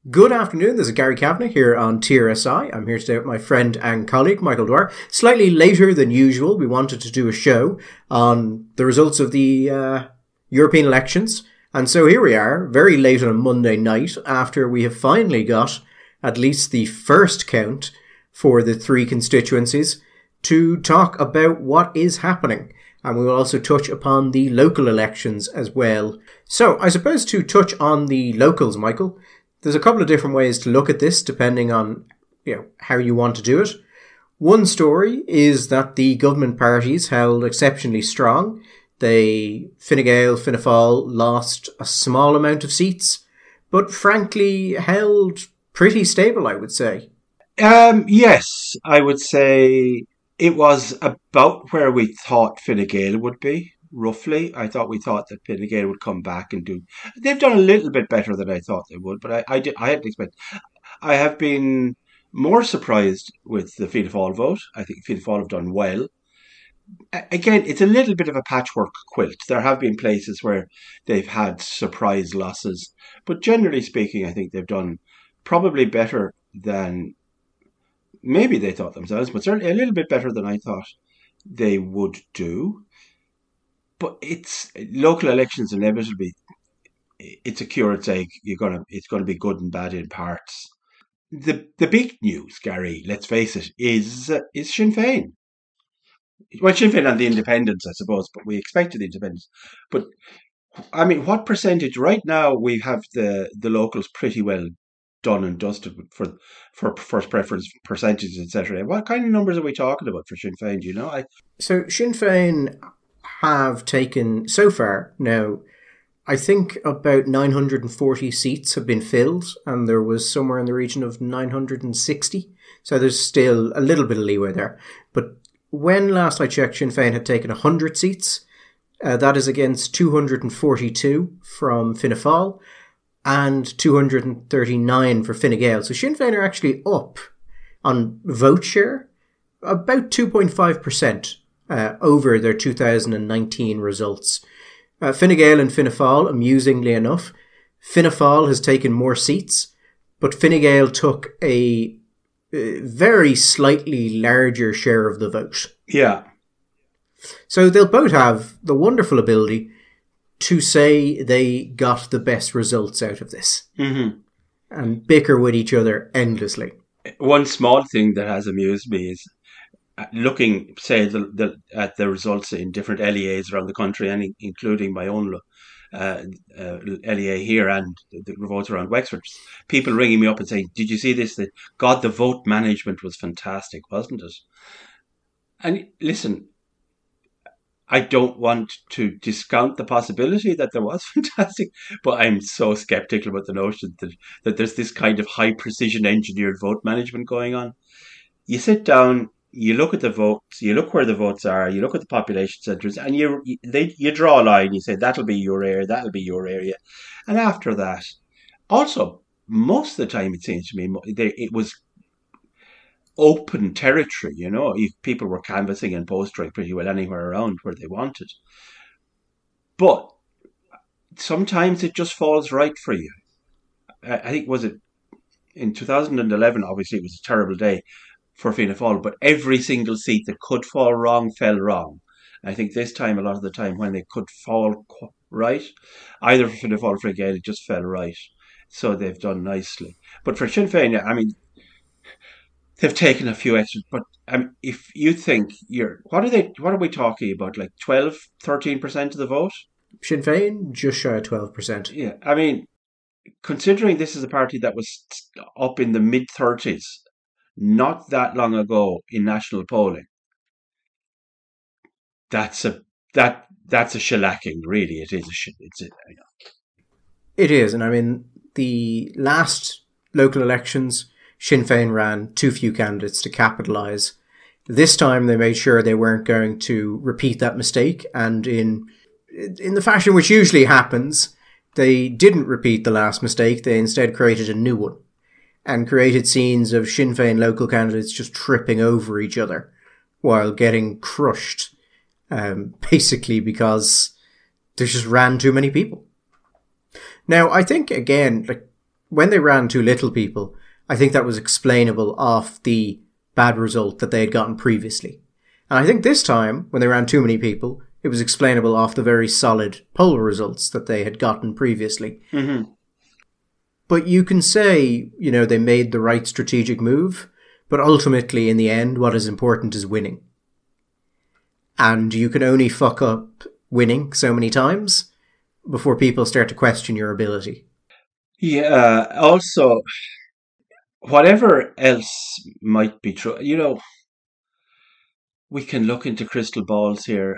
Good afternoon, this is Gary Kavanagh here on TRSI. I'm here today with my friend and colleague, Michael Dwyer. Slightly later than usual, we wanted to do a show on the results of the European elections. And so here we are, very late on a Monday night, after we have finally got at least the first count for the three constituencies, to talk about what is happening. And we will also touch upon the local elections as well. So I suppose to touch on the locals, Michael, there's a couple of different ways to look at this depending on how you want to do it. One story is that the government parties held exceptionally strong. Fine Gael, Fianna Fáil lost a small amount of seats, but frankly held pretty stable, I would say. Yes, I would say it was about where we thought Fine Gael would be. Roughly, we thought that Fine Gael would come back and do. They've done a little bit better than I thought they would, but I hadn't expected. I have been more surprised with the Fianna Fáil vote. I think Fianna Fáil have done well. Again, it's a little bit of a patchwork quilt. There have been places where they've had surprise losses, but generally speaking, I think they've done probably better than maybe they thought themselves, but certainly a little bit better than I thought they would do. But it's local elections inevitably. It's a curate's egg. It's gonna be good and bad in parts. The big news, Gary, let's face it, is Sinn Féin. Well, Sinn Féin and the Independents, I suppose, but we expected the Independents. But I mean, what percentage? Right now, we have the locals pretty well done and dusted for first preference percentages, etc. What kind of numbers are we talking about for Sinn Féin? Do you know? So Sinn Féin have taken, so far now, I think about 940 seats have been filled, and there was somewhere in the region of 960. So there's still a little bit of leeway there. But when last I checked, Sinn Féin had taken 100 seats. That is against 242 from Fianna Fáil and 239 for Fine Gael. So Sinn Féin are actually up on vote share about 2.5%. Over their 2019 results. Fine Gael and Fianna Fáil, amusingly enough, Fianna Fáil has taken more seats, but Fine Gael took a very slightly larger share of the vote. Yeah. So they'll both have the wonderful ability to say they got the best results out of this. Mm-hmm. And bicker with each other endlessly. One small thing that has amused me is looking, say, at the results in different LEAs around the country, and including my own LEA here and the votes around Wexford, people ringing me up and saying, "Did you see this? God, the vote management was fantastic, wasn't it?" And listen, I don't want to discount the possibility that there was fantastic, but I'm so skeptical about the notion that there's this kind of high precision engineered vote management going on. You sit down, you look at the votes, you look where the votes are, you look at the population centres, and you draw a line. You say that'll be your area, that'll be your area, and after that, also most of the time it seems to me it was open territory. People were canvassing and postering pretty well anywhere around where they wanted, but sometimes it just falls right for you. I think was it in 2011? Obviously, it was a terrible day for Fianna Fáil, but every single seat that could fall wrong fell wrong. I think this time, a lot of the time, when they could fall right, either for Fianna Fáil or Fine Gael, it just fell right. So they've done nicely. But for Sinn Féin, I mean, they've taken a few extras. But if you think what are we talking about? Like 12, 13% of the vote? Sinn Féin, just shy of 12%. Yeah, I mean, considering this is a party that was up in the mid-30s, not that long ago in national polling, that's a shellacking. Really, it is It is, and I mean the last local elections, Sinn Féin ran too few candidates to capitalise. This time they made sure they weren't going to repeat that mistake, and in the fashion which usually happens, they didn't repeat the last mistake. They instead created a new one. And created scenes of Sinn Féin local candidates just tripping over each other while getting crushed, basically because there just ran too many people. Now, I think, again, when they ran too little people, I think that was explainable off the bad result that they had gotten previously. And I think this time, when they ran too many people, it was explainable off the very solid poll results that they had gotten previously. Mm-hmm. But you can say, they made the right strategic move, but ultimately, in the end, what is important is winning. And you can only fuck up winning so many times before people start to question your ability. Yeah, also, whatever else might be true, we can look into crystal balls here.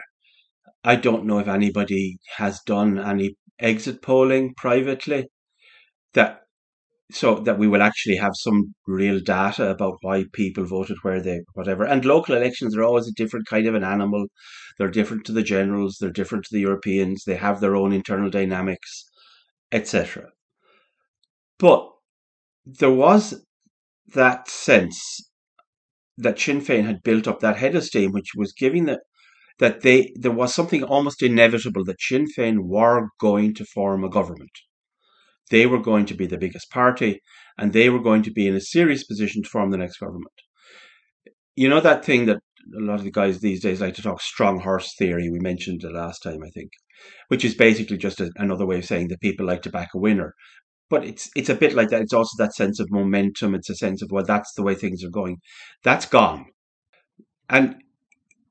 I don't know if anybody has done any exit polling privately that so that we will actually have some real data about why people voted where they whatever. And local elections are always a different kind of an animal. They're different to the generals, they're different to the Europeans, they have their own internal dynamics, etc. But there was that sense that Sinn Féin had built up that head of steam, which was giving that there was something almost inevitable that Sinn Féin were going to form a government. They were going to be the biggest party, and they were going to be in a serious position to form the next government. You know that thing that a lot of the guys these days like to talk strong horse theory, we mentioned the last time, I think, which is basically just another way of saying that people like to back a winner. But it's a bit like that. It's also that sense of momentum. It's a sense of, well, that's the way things are going. That's gone. And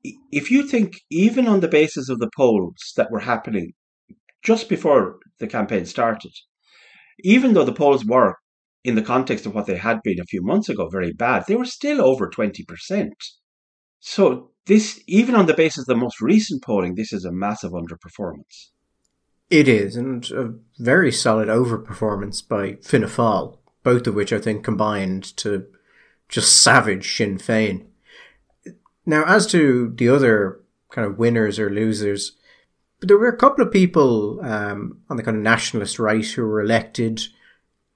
if you think, even on the basis of the polls that were happening just before the campaign started, even though the polls were, in the context of what they had been a few months ago, very bad, they were still over 20%. So this, even on the basis of the most recent polling, this is a massive underperformance. It is, and a very solid overperformance by Fianna Fáil, both of which I think combined to just savage Sinn Féin. Now, as to the other kind of winners or losers, there were a couple of people on the kind of nationalist right who were elected.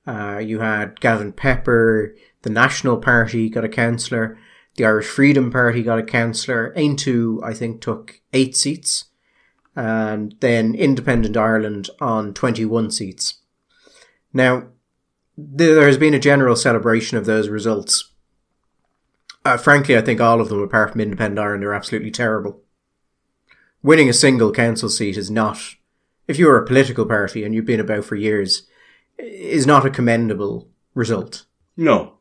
You had Gavin Pepper, the National Party got a councillor, the Irish Freedom Party got a councillor, Aintu, I think, took 8 seats, and then Independent Ireland on 21 seats. Now, there has been a general celebration of those results. Frankly, I think all of them, apart from Independent Ireland, are absolutely terrible. Winning a single council seat is not, if you're a political party and you've been about for years, is not a commendable result. No.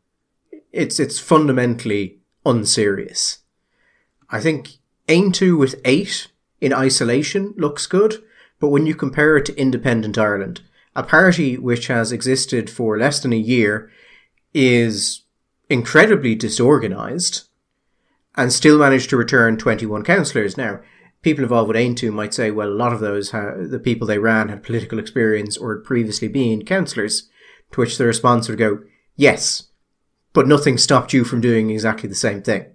It's fundamentally unserious. I think Aintu with 8 in isolation looks good, but when you compare it to Independent Ireland, a party which has existed for less than a year is incredibly disorganised and still managed to return 21 councillors. Now, people involved with Aintu might say, well, a lot of those, the people they ran had political experience or had previously been councillors, to which the response would go, yes, but nothing stopped you from doing exactly the same thing.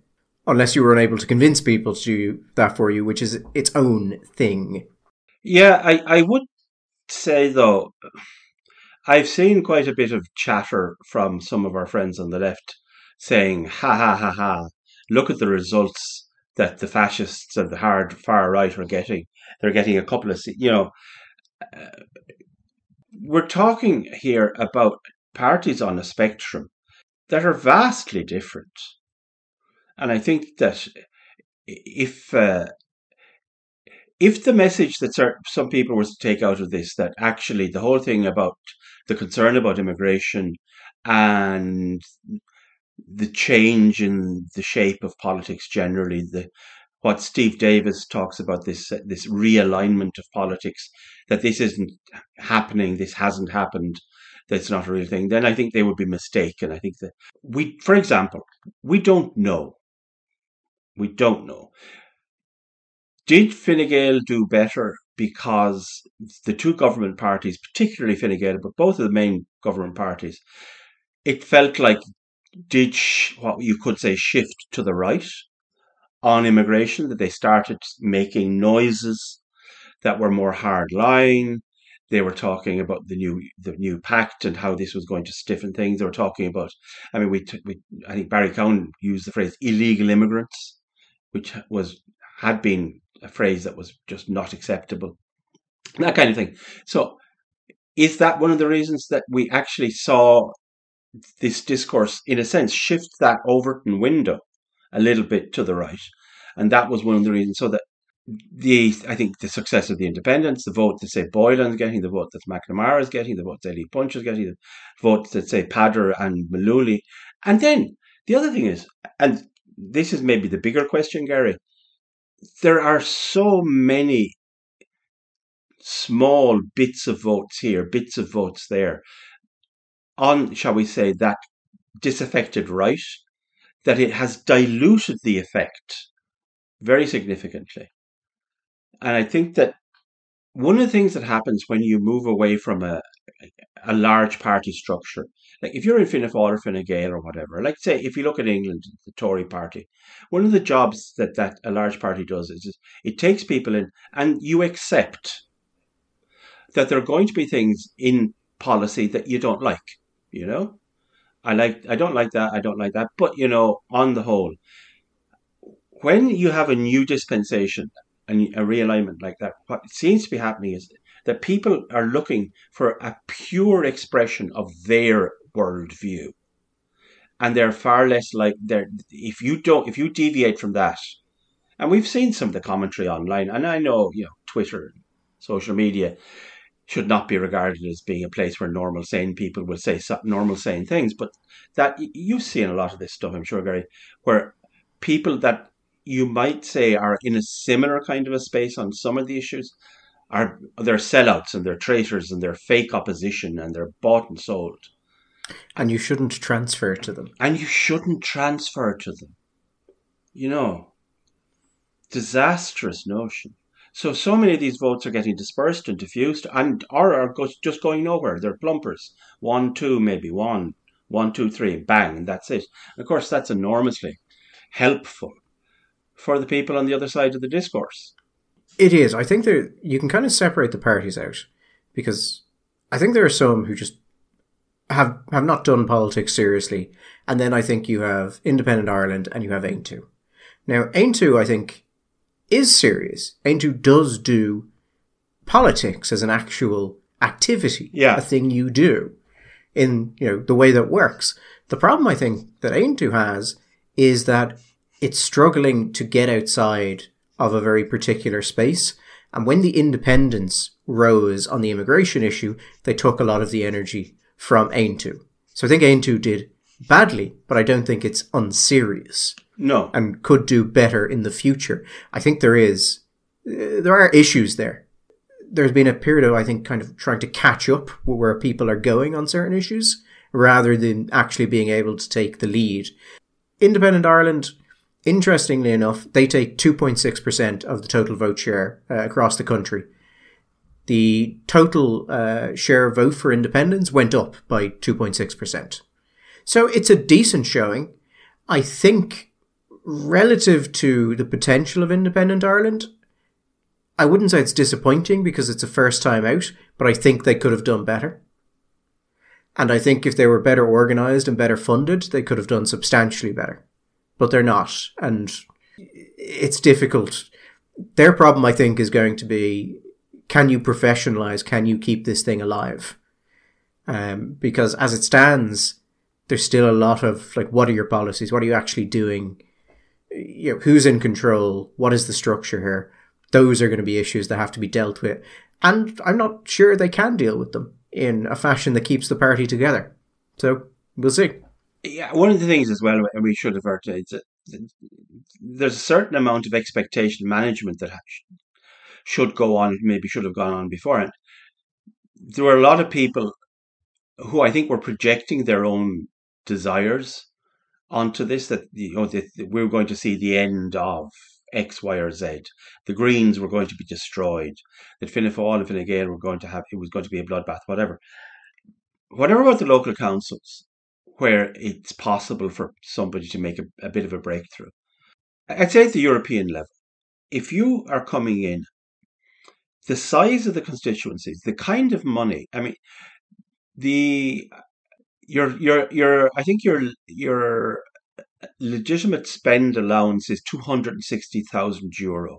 Unless you were unable to convince people to do that for you, which is its own thing. Yeah, I would say, though, I've seen quite a bit of chatter from some of our friends on the left saying, ha ha ha ha, look at the results that the fascists and the hard far right are getting. They're getting a couple of, we're talking here about parties on a spectrum that are vastly different. And I think that if the message that some people were to take out of this, that actually the whole thing about the concern about immigration and the change in the shape of politics generally, what Steve Davis talks about, this realignment of politics, that this isn't happening, this hasn't happened, that's not a real thing, then I think they would be mistaken. I think that for example, we don't know. We don't know. Did Fine Gael do better because the two government parties, particularly Fine Gael, but both of the main government parties, it felt like did what you could say shift to the right on immigration, that they started making noises that were more hard line. They were talking about the new pact and how this was going to stiffen things. They were talking about, I mean, I think Barry Cowan used the phrase illegal immigrants, which had been a phrase that was just not acceptable, that kind of thing. So is that one of the reasons that we actually saw this discourse, in a sense, shift that Overton window a little bit to the right? And that was one of the reasons. So that I think the success of the independents, the vote that say Boylan's getting, the vote that McNamara is getting, the vote that Lee Punch is getting, the vote that say Padder and Malooly. And then the other thing is, and this is maybe the bigger question, Gary, there are so many small bits of votes here, bits of votes there, on, shall we say, that disaffected right, that it has diluted the effect very significantly. And I think that one of the things that happens when you move away from a large party structure, like if you're in Fianna Fáil or Fine Gael or whatever, like say if you look at England, the Tory party, one of the jobs that a large party does is it takes people in and you accept that there are going to be things in policy that you don't like. You know, I don't like that, I don't like that, but you know, on the whole, when you have a new dispensation and a realignment like that, what seems to be happening is that people are looking for a pure expression of their worldview, and they're far less like if you deviate from that, and we've seen some of the commentary online, and I know, you know, Twitter, social media should not be regarded as being a place where normal sane people will say normal sane things, but that you've seen a lot of this stuff, I'm sure, Gary, where people that you might say are in a similar kind of a space on some of the issues they're sellouts and they're traitors and they're fake opposition and they're bought and sold. And you shouldn't transfer to them. You know, disastrous notion. So many of these votes are getting dispersed and diffused or are just going nowhere. They're plumpers. 1, 2, maybe 1, 1, 2, 3, bang, and that's it. And of course, that's enormously helpful for the people on the other side of the discourse. It is. I think you can kind of separate the parties out, because I think there are some who just have not done politics seriously, and then I think you have Independent Ireland and you have Aontú. Now, Aontú, I think, is serious. Aontú does do politics as an actual activity, a thing you do in, you know, the way that works. The problem I think that Aontú has is that it's struggling to get outside of a very particular space. And when the independents rose on the immigration issue, they took a lot of the energy from Aontú. So I think Aontú did badly, but I don't think it's unserious. No. And could do better in the future. I think there are issues there. There's been a period of, I think, kind of trying to catch up where people are going on certain issues, rather than actually being able to take the lead. Independent Ireland, interestingly enough, they take 2.6% of the total vote share across the country. The total share of vote for independents went up by 2.6%. So it's a decent showing. I think relative to the potential of Independent Ireland, I wouldn't say it's disappointing because it's a first time out, but I think they could have done better. And I think if they were better organised and better funded, they could have done substantially better. But they're not, and it's difficult. Their problem, I think, is going to be, can you professionalise, can you keep this thing alive? Because as it stands, there's still a lot of, like, what are your policies? What are you actually doing? You know, who's in control? What is the structure here? Those are going to be issues that have to be dealt with. And I'm not sure they can deal with them in a fashion that keeps the party together. So we'll see. Yeah, one of the things as well, and we should have heard, is that there's a certain amount of expectation management that should go on, maybe should have gone on beforehand. There were a lot of people who I think were projecting their own desires onto this, that, you know, that we were going to see the end of X, Y, or Z. The Greens were going to be destroyed. That Fianna Fáil and Fine Gael were going to have, it was going to be a bloodbath, whatever. Whatever about the local councils, where it's possible for somebody to make a bit of a breakthrough. I'd say at the European level, if you are coming in, the size of the constituencies, the kind of money, I mean, I think your legitimate spend allowance is €260,000,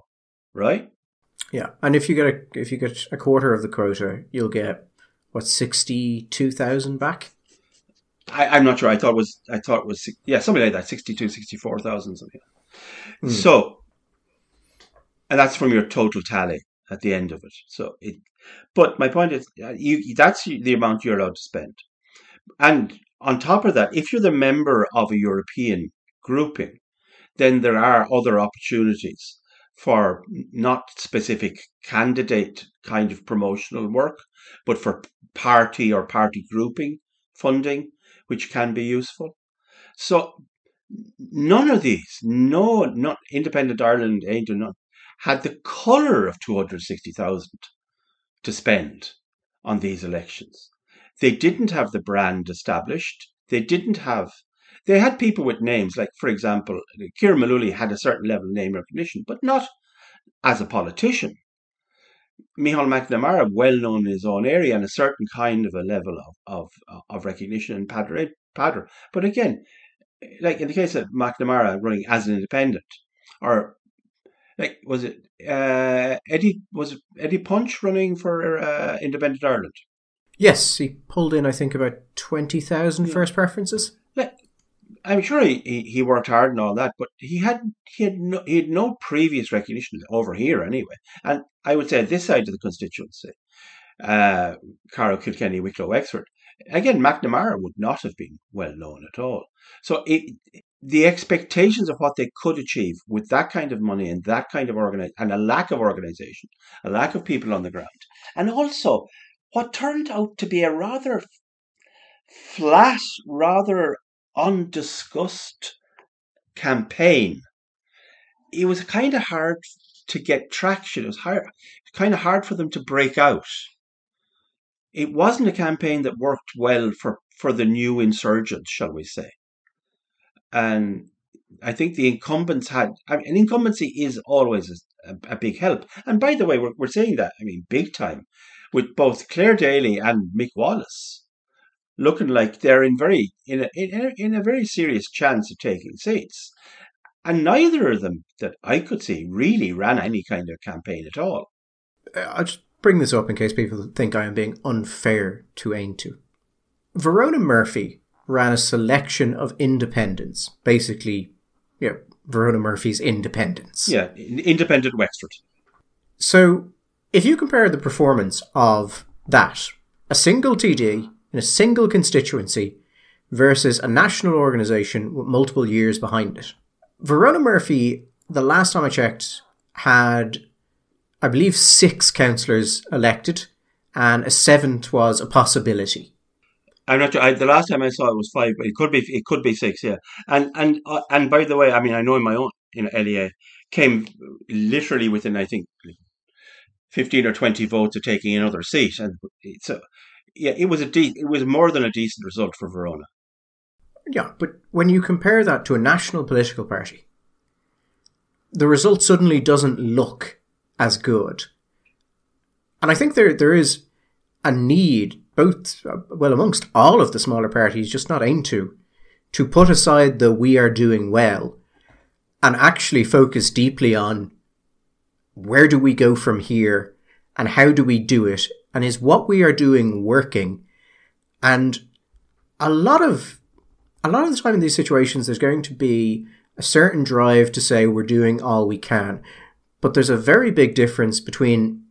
right? Yeah, and if you get a quarter of the quota, you'll get 62,000 back? I'm not sure. I thought it was something like that, 62, 64,000 something. Hmm. So, and that's from your total tally at the end of it. But my point is, that's the amount you're allowed to spend. And on top of that, if you're the member of a European grouping, then there are other opportunities for not specific candidate kind of promotional work, but for party or party grouping funding, which can be useful. So none of these, not Independent Ireland, Ain't none, had the colour of 260,000 to spend on these elections. They didn't have the brand established. They had people with names, like, for example, Kieran Mullooly had a certain level of name recognition, but not as a politician. Micheál McNamara, well known in his own area, and a certain kind of a level of recognition in Padder. But again, like in the case of McNamara running as an independent, or like was it Eddie Punch running for Independent Ireland? Yes, he pulled in, I think, about 20,000 first preferences. Like, I'm sure he worked hard and all that, but he had no previous recognition over here anyway. And I would say this side of the constituency, Carlow, Kilkenny, Wicklow, Wexford, again, McNamara would not have been well known at all. So the expectations of what they could achieve with that kind of money and that kind of and a lack of organisation, a lack of people on the ground, and also what turned out to be a rather flat, rather undiscussed campaign. It was kind of hard to get traction. It was kind of hard for them to break out. It wasn't a campaign that worked well for the new insurgents, shall we say. And I think the incumbents an incumbency is always a big help. And by the way, we're saying that, big time, with both Claire Daly and Mick Wallace looking like they're in a very serious chance of taking seats. And neither of them that I could see really ran any kind of campaign at all. I'll just bring this up in case people think I am being unfair to Aintu. Verona Murphy ran a selection of independents, basically, Verona Murphy's independents. Yeah, independent Wexford. So, if you compare the performance of that, a single TD in a single constituency versus a national organisation with multiple years behind it, Verona Murphy, the last time I checked, had, I believe, 6 councillors elected, and a 7th was a possibility. I'm not sure. The last time I saw it was 5, but it could be 6. Yeah, and by the way, I know in my own LEA came literally within, I think, 15 or 20 votes of taking another seat, and so it was more than a decent result for Verona. Yeah, but when you compare that to a national political party, the result suddenly doesn't look as good. And I think there is a need, amongst all of the smaller parties, just not aimed to put aside the we are doing well and actually focus deeply on where do we go from here and how do we do it, and is what we are doing working? And a lot of the time in these situations, there's going to be a certain drive to say we're doing all we can. But there's a very big difference between,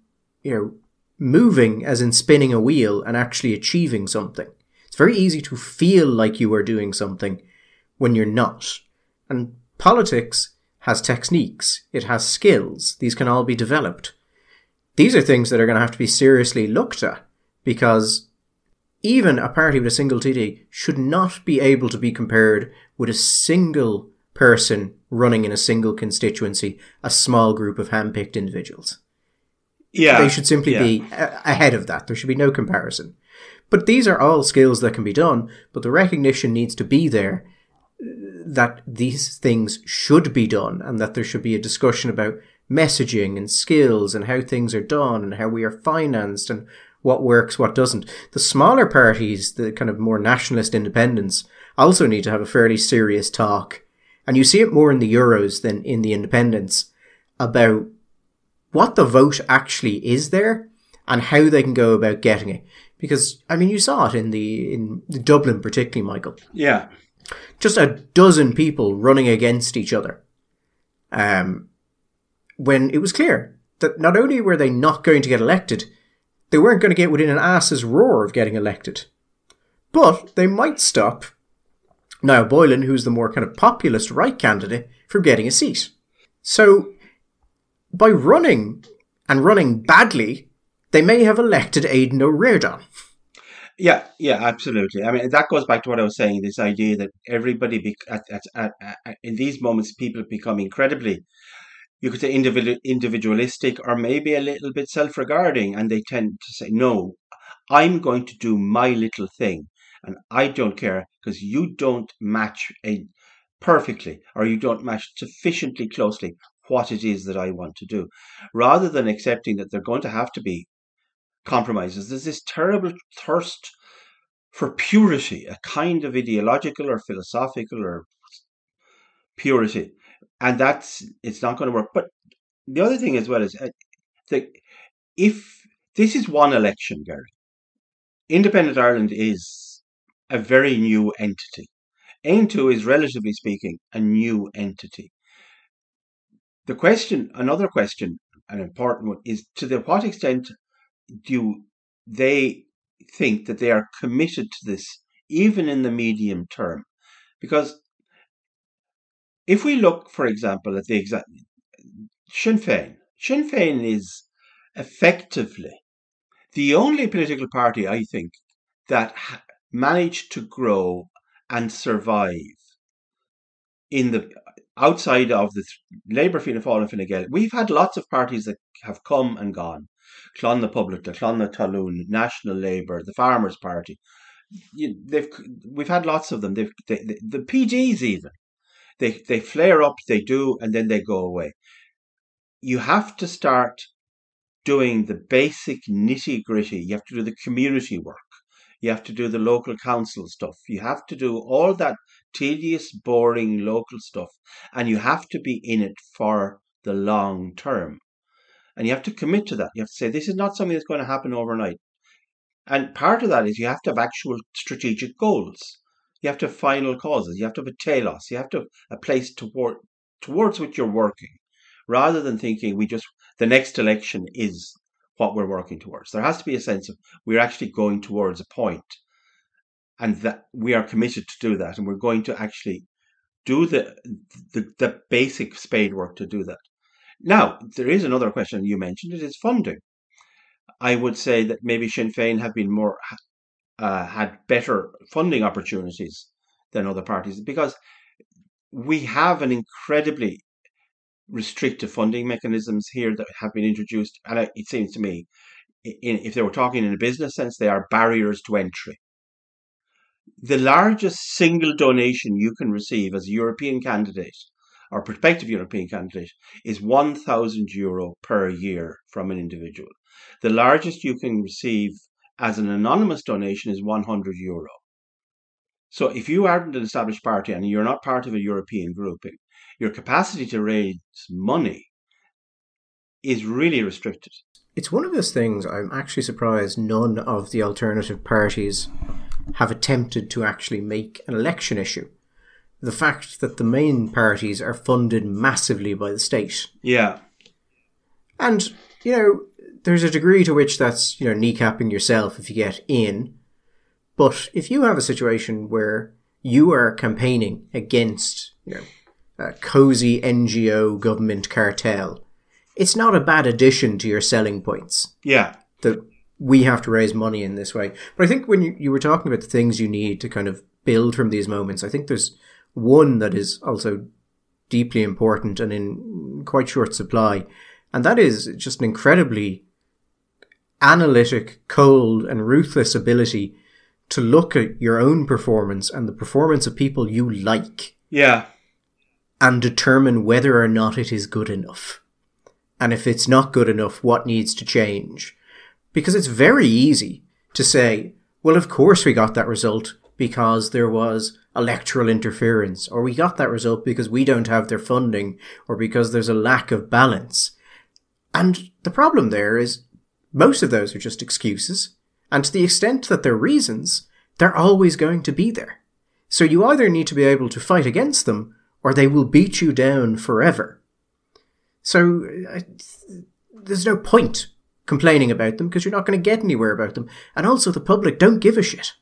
moving, as in spinning a wheel, and actually achieving something. It's very easy to feel like you are doing something when you're not. And politics has techniques. It has skills. These can all be developed. These are things that are going to have to be seriously looked at, because even a party with a single TD should not be able to be compared with a single person running in a single constituency, a small group of hand-picked individuals. Yeah, they should simply be ahead of that. There should be no comparison. But these are all skills that can be done, but the recognition needs to be there that these things should be done, and that there should be a discussion about messaging and skills and how things are done and how we are financed and what works, what doesn't. The smaller parties, the kind of more nationalist independents, also need to have a fairly serious talk. And you see it more in the Euros than in the independents about what the vote actually is there and how they can go about getting it. Because, I mean, you saw it in Dublin particularly, Michael. Yeah. Just a dozen people running against each other. When it was clear that not only were they not going to get elected, they weren't going to get within an ass's roar of getting elected. But they might stop Niall Boylan, who's the more kind of populist right candidate, from getting a seat. So, by running, and running badly, they may have elected Aidan O'Riordan. Yeah, absolutely. I mean, that goes back to what I was saying, this idea that everybody, in these moments, people become incredibly, you could say, individualistic or maybe a little bit self-regarding, and they tend to say, no, I'm going to do my little thing, and I don't care because you don't match perfectly, or you don't match sufficiently closely what it is that I want to do, rather than accepting that they're going to have to be compromises. There's this terrible thirst for purity, a kind of ideological or philosophical or purity, and it's not going to work. But the other thing as well is that if this is one election, Gary, Independent Ireland is a very new entity. AIM2 is, relatively speaking, a new entity. Another question, an important one, is to what extent do they think that they are committed to this, even in the medium term? Because if we look, for example, at Sinn Féin is effectively the only political party, I think, that managed to grow and survive outside of the Labour Fianna Fáil and Fine Gael. We've had lots of parties that have come and gone. Clon na Poblachta, Clon na Talún, National Labour, the Farmers' Party. We've had lots of them. The PGs even. They flare up, they do, and then they go away. You have to start doing the basic nitty-gritty. You have to do the community work. You have to do the local council stuff. You have to do all that tedious, boring local stuff. And you have to be in it for the long term. And you have to commit to that. You have to say, this is not something that's going to happen overnight. And part of that is you have to have actual strategic goals. You have to have final causes. You have to have a telos. You have to have a place towards which you're working, rather than thinking the next election is what we're working towards. There has to be a sense of we're actually going towards a point, and that we are committed to do that, and we're going to actually do the basic spade work to do that. Now, there is another question you mentioned. It is funding. I would say that maybe Sinn Féin have been had better funding opportunities than other parties, because we have an incredibly restrictive funding mechanisms here that have been introduced, and it seems to me, if they were talking in a business sense, they are barriers to entry. The largest single donation you can receive as a European candidate or prospective European candidate is €1,000 per year from an individual. The largest you can receive as an anonymous donation is €100. So if you aren't an established party and you're not part of a European grouping, your capacity to raise money is really restricted. It's one of those things I'm actually surprised none of the alternative parties have attempted to actually make an election issue. The fact that the main parties are funded massively by the state. Yeah. And, there's a degree to which that's, kneecapping yourself if you get in. But if you have a situation where you are campaigning against, a cozy NGO government cartel, it's not a bad addition to your selling points. Yeah. That we have to raise money in this way. But I think when you were talking about the things you need to kind of build from these moments, I think there's one that is also deeply important and in quite short supply. And that is just an incredibly analytic, cold and ruthless ability to look at your own performance and the performance of people you like. Yeah. And determine whether or not it is good enough. And if it's not good enough, what needs to change? Because it's very easy to say, well, of course we got that result because there was electoral interference, or we got that result because we don't have their funding, or because there's a lack of balance. And the problem there is most of those are just excuses. And to the extent that they're reasons, they're always going to be there. So you either need to be able to fight against them, or they will beat you down forever. So there's no point complaining about them because you're not going to get anywhere about them. And also the public don't give a shit.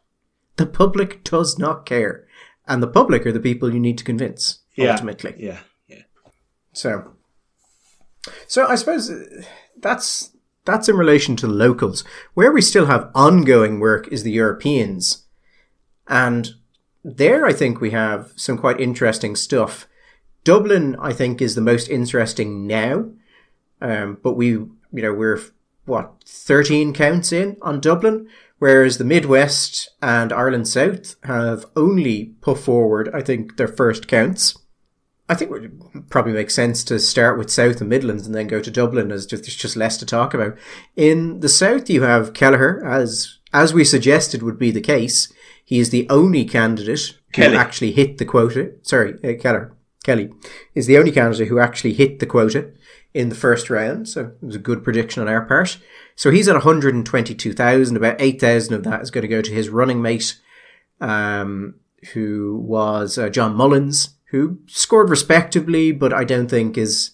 The public does not care. And the public are the people you need to convince, ultimately. Yeah. So I suppose that's in relation to the locals. Where we still have ongoing work is the Europeans. And there I think we have some quite interesting stuff. Dublin, I think, is the most interesting now. But we're 13 counts in on Dublin, whereas the Midwest and Ireland South have only put forward, I think, their first counts. I think it would probably make sense to start with South and Midlands and then go to Dublin, as there's just less to talk about. In the South, you have Kelleher, as we suggested would be the case. He is the only candidate who actually hit the quota. Sorry, Kelly is the only candidate who actually hit the quota in the first round. So it was a good prediction on our part. So he's at 122,000. About 8,000 of that is going to go to his running mate, who was John Mullins, who scored respectably, but I don't think is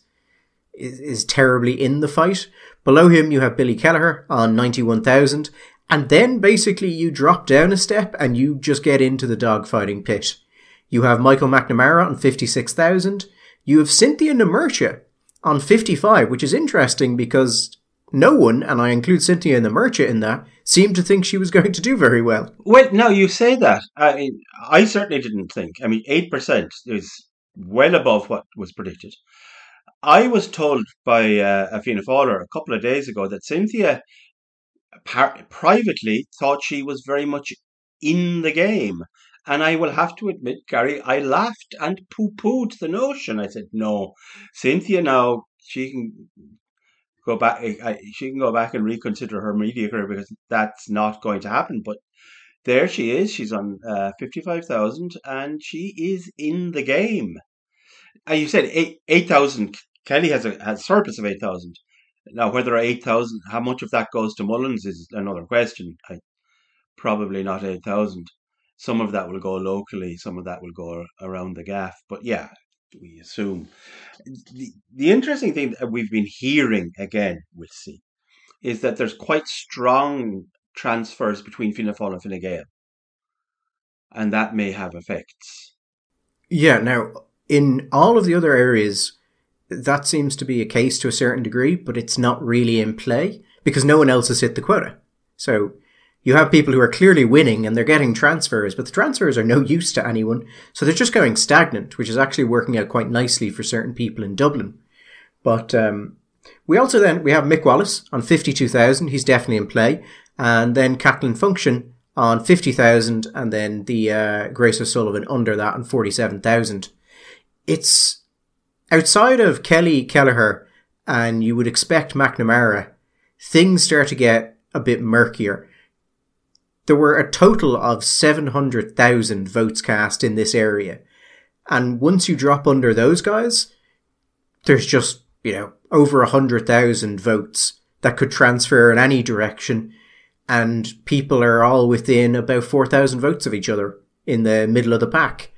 terribly in the fight. Below him, you have Billy Kelleher on 91,000. And then basically you drop down a step and you just get into the dogfighting pit. You have Michael McNamara on 56,000. You have Cynthia Namircha on 55, which is interesting because no one, and I include Cynthia Namircha in that, seemed to think she was going to do very well. Well, now you say that. I certainly didn't think. 8% is well above what was predicted. I was told by a Fianna Fáiler a couple of days ago that Cynthia privately thought she was very much in the game. And I will have to admit, Gary, I laughed and poo-pooed the notion. I said, no, Cynthia now, she can go back. She can go back and reconsider her media career because that's not going to happen. But there she is. She's on 55,000 and she is in the game. And you said 8,000. Kelly has a surplus of 8,000. Now, whether 8,000, how much of that goes to Mullins is another question. Probably not 8,000. Some of that will go locally. Some of that will go around the gaff. But yeah, we assume. The interesting thing that we've been hearing, again, we'll see, is that there's quite strong transfers between Fianna Fáil and Fine Gael. And that may have effects. Yeah, now, in all of the other areas, that seems to be a case to a certain degree, but it's not really in play because no one else has hit the quota. So you have people who are clearly winning and they're getting transfers, but the transfers are no use to anyone. So they're just going stagnant, which is actually working out quite nicely for certain people in Dublin. But we have Mick Wallace on 52,000. He's definitely in play. And then Caitlin Function on 50,000. And then the Grace O'Sullivan under that on 47,000. It's outside of Kelly Kelleher, and you would expect McNamara, things start to get a bit murkier. There were a total of 700,000 votes cast in this area. And once you drop under those guys, there's just, over 100,000 votes that could transfer in any direction. And people are all within about 4,000 votes of each other in the middle of the pack.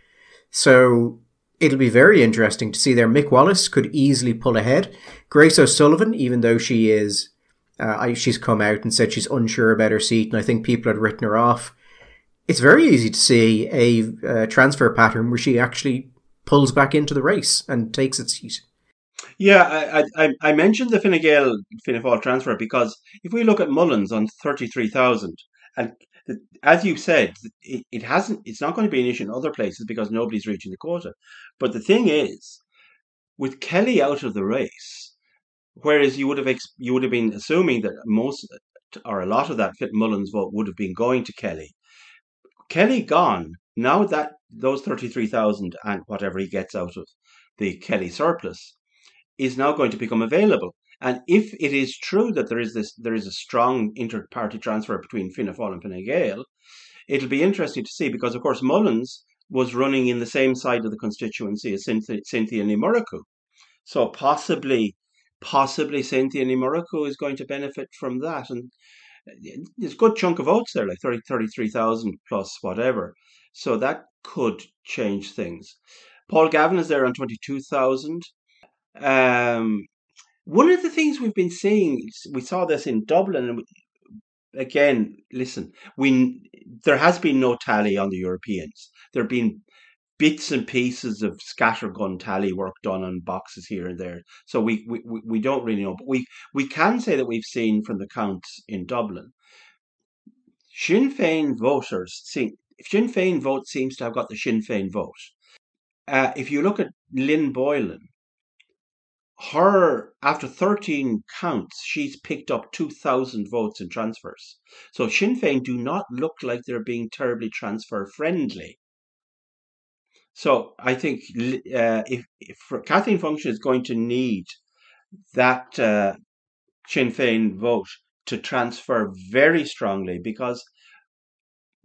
So it'll be very interesting to see there. Mick Wallace could easily pull ahead. Grace O'Sullivan, even though she is, she's come out and said she's unsure about her seat, and I think people had written her off. It's very easy to see a transfer pattern where she actually pulls back into the race and takes its seat. Yeah, I mentioned the Fine Gael Fianna Fáil transfer because if we look at Mullins on 33,000, and as you said, it's not going to be an issue in other places because nobody's reaching the quota. But the thing is, with Kelly out of the race, whereas you would have been assuming that most or a lot of that Mullins vote would have been going to Kelly. Kelly gone, now that those 33,000 and whatever he gets out of the Kelly surplus is now going to become available. And if it is true that there is a strong inter-party transfer between Fianna Fáil and Fine Gael, it'll be interesting to see because, of course, Mullins was running in the same side of the constituency as Cynthia Nimuraku. So possibly Cynthia Nimuraku is going to benefit from that. And there's a good chunk of votes there, like 33,000 plus whatever. So that could change things. Paul Gavin is there on 22,000. Um, One of the things we've been seeing, we saw this in Dublin, and again, listen, there has been no tally on the Europeans. There have been bits and pieces of scattergun tally work done on boxes here and there. So we don't really know. But we can say that we've seen from the counts in Dublin, Sinn Féin Sinn Féin vote seems to have got the Sinn Féin vote. If you look at Lynn Boylan, her, after 13 counts, she's picked up 2,000 votes in transfers. So Sinn Féin do not look like they're being terribly transfer friendly. So I think if Kathleen Function is going to need that Sinn Féin vote to transfer very strongly, because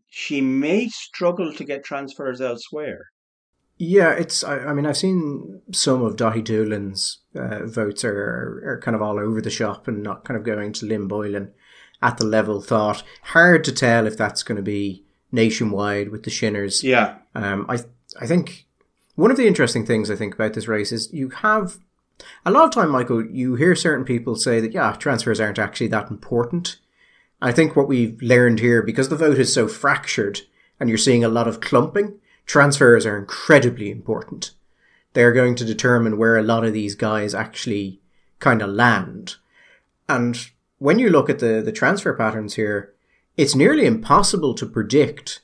she may struggle to get transfers elsewhere. Yeah, I mean, I've seen some of Daithí Doolan's votes are kind of all over the shop and not kind of going to Lynn Boylan at the level thought. Hard to tell if that's going to be nationwide with the Shinners. Yeah. I think one of the interesting things I think about this race is you have a lot of time, Michael, you hear certain people say that, yeah, transfers aren't actually that important. I think what we've learned here, because the vote is so fractured and you're seeing a lot of clumping, transfers are incredibly important. They're going to determine where a lot of these guys actually kind of land. And when you look at the transfer patterns here, it's nearly impossible to predict.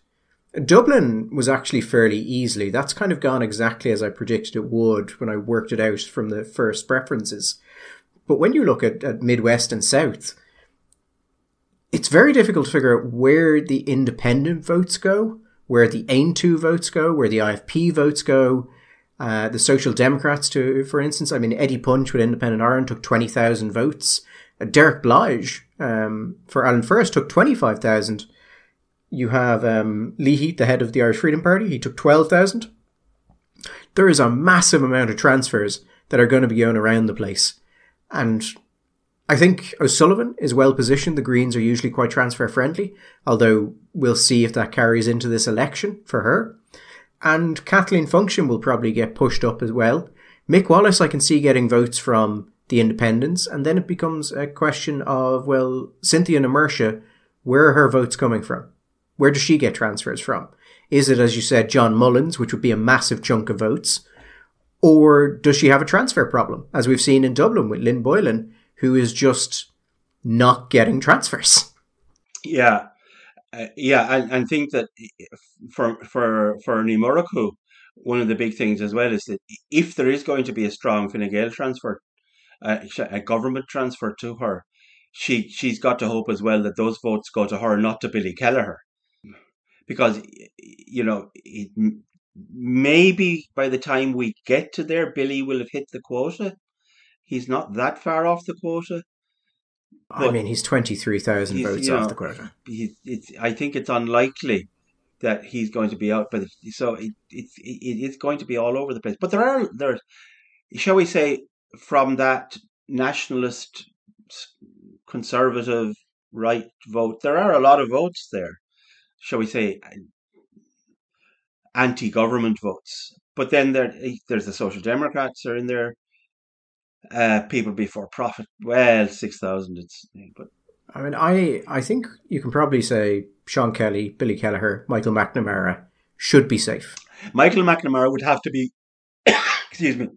Dublin was actually fairly easily. That's kind of gone exactly as I predicted it would when I worked it out from the first preferences. But when you look at Midwest and South, it's very difficult to figure out where the independent votes go, where the Aontú votes go, where the IFP votes go, the Social Democrats, for instance. I mean, Eddie Punch with Independent Ireland took 20,000 votes. Derek Blige for Alan First took 25,000. You have Lee Heath, the head of the Irish Freedom Party. He took 12,000. There is a massive amount of transfers that are going to be going around the place. And I think O'Sullivan is well positioned. The Greens are usually quite transfer friendly, although we'll see if that carries into this election for her. And Kathleen Function will probably get pushed up as well. Mick Wallace, I can see getting votes from the independents. And then it becomes a question of, well, Cynthia Namersha, where are her votes coming from? Where does she get transfers from? Is it, as you said, John Mullins, which would be a massive chunk of votes? Or does she have a transfer problem, as we've seen in Dublin with Lynn Boylan, who is just not getting transfers? Yeah. And think that for Nimuraku, one of the big things as well is that if there is going to be a strong Fine Gael transfer, a government transfer to her, she's got to hope as well that those votes go to her, not to Billy Kelleher. Because, maybe by the time we get to there, Billy will have hit the quota. He's not that far off the quota. I mean, he's 23,000 votes off the quota. I think it's unlikely that he's going to be out. So it's going to be all over the place. But there, shall we say, from that nationalist, conservative, right vote, there are a lot of votes there. Shall we say, anti-government votes. But then there's the Social Democrats are in there. People before profit. Well, 6,000. But I mean, I think you can probably say Sean Kelly, Billy Kelleher, Michael McNamara should be safe. Michael McNamara would have to be, excuse me,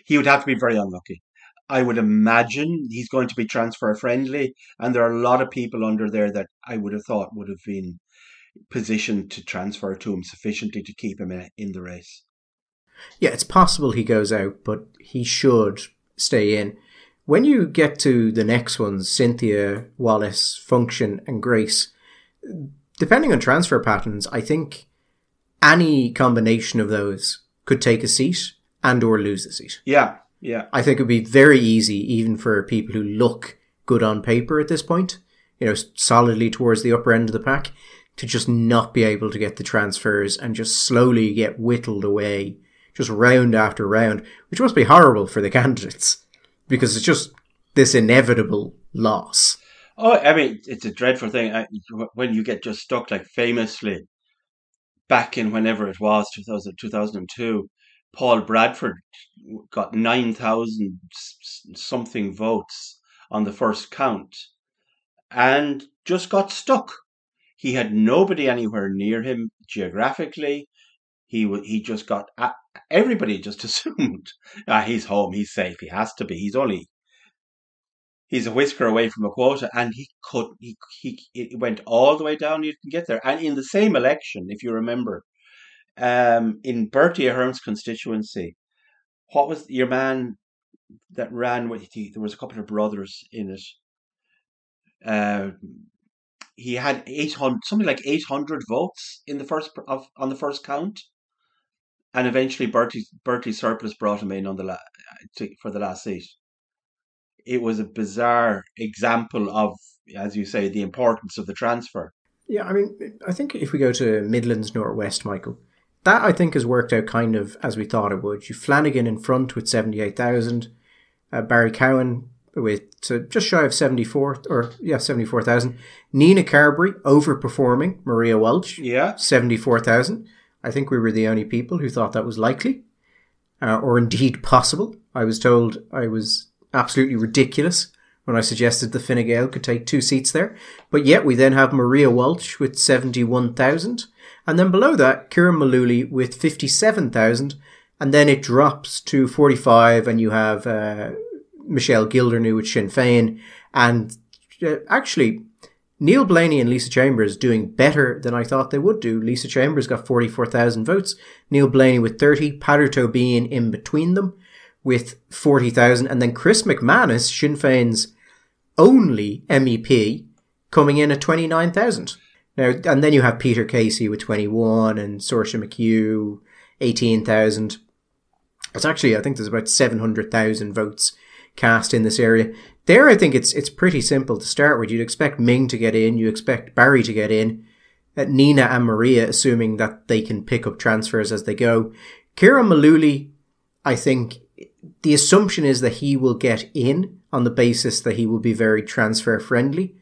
he would have to be very unlucky. I would imagine he's going to be transfer friendly, and there are a lot of people under there that I would have thought would have been positioned to transfer to him sufficiently to keep him in the race. Yeah, it's possible he goes out, but he should stay in. When you get to the next ones, Cynthia, Wallace, Function, and Grace, depending on transfer patterns, I think any combination of those could take a seat and or lose the seat. Yeah. I think it would be very easy, even for people who look good on paper at this point, solidly towards the upper end of the pack, to just not be able to get the transfers and just slowly get whittled away, just round after round, which must be horrible for the candidates, because it's just this inevitable loss. Oh, I mean, it's a dreadful thing when you get just stuck, like famously back in whenever it was, 2002, Paul Bradford got 9,000 something votes on the first count and just got stuck. He had nobody anywhere near him geographically. He just got everybody just assumed he's home, he's safe, he has to be. He's a whisker away from a quota, and he could he it went all the way down. You can get there, and in the same election, if you remember, in Bertie Ahern's constituency, what was your man that ran with? There was a couple of brothers in it. Uh, he had 800, something like 800 votes in the on the first count, and eventually Bertie Surplus brought him in on for the last seat. It was a bizarre example of, as you say, the importance of the transfer. Yeah, I mean, I think if we go to Midlands Northwest, Michael, that I think has worked out kind of as we thought it would. You Flanagan in front with 78,000, Barry Cowan with just shy of 74,000. Nina Carberry overperforming Maria Walsh, Yeah. 74,000. I think we were the only people who thought that was likely, or indeed possible. I was told I was absolutely ridiculous when I suggested the Fine Gael could take 2 seats there. But yet we then have Maria Walsh with 71,000. And then below that, Kieran Mullooly with 57,000. And then it drops to 45 and you have Michelle Gildernew with Sinn Féin. And actually, Neil Blaney and Lisa Chambers doing better than I thought they would do. Lisa Chambers got 44,000 votes. Neil Blaney with 30. Peadar Tóibín in between them with 40,000. And then Chris McManus, Sinn Féin's only MEP, coming in at 29,000. Now, and then you have Peter Casey with 21 and Saoirse McHugh, 18,000. It's actually, I think there's about 700,000 votes cast in this area. There, I think it's pretty simple to start with. You'd expect Ming to get in. You expect Barry to get in. Nina and Maria, assuming that they can pick up transfers as they go. Kieran Mullooly, I think the assumption is that he will get in on the basis that he will be very transfer friendly.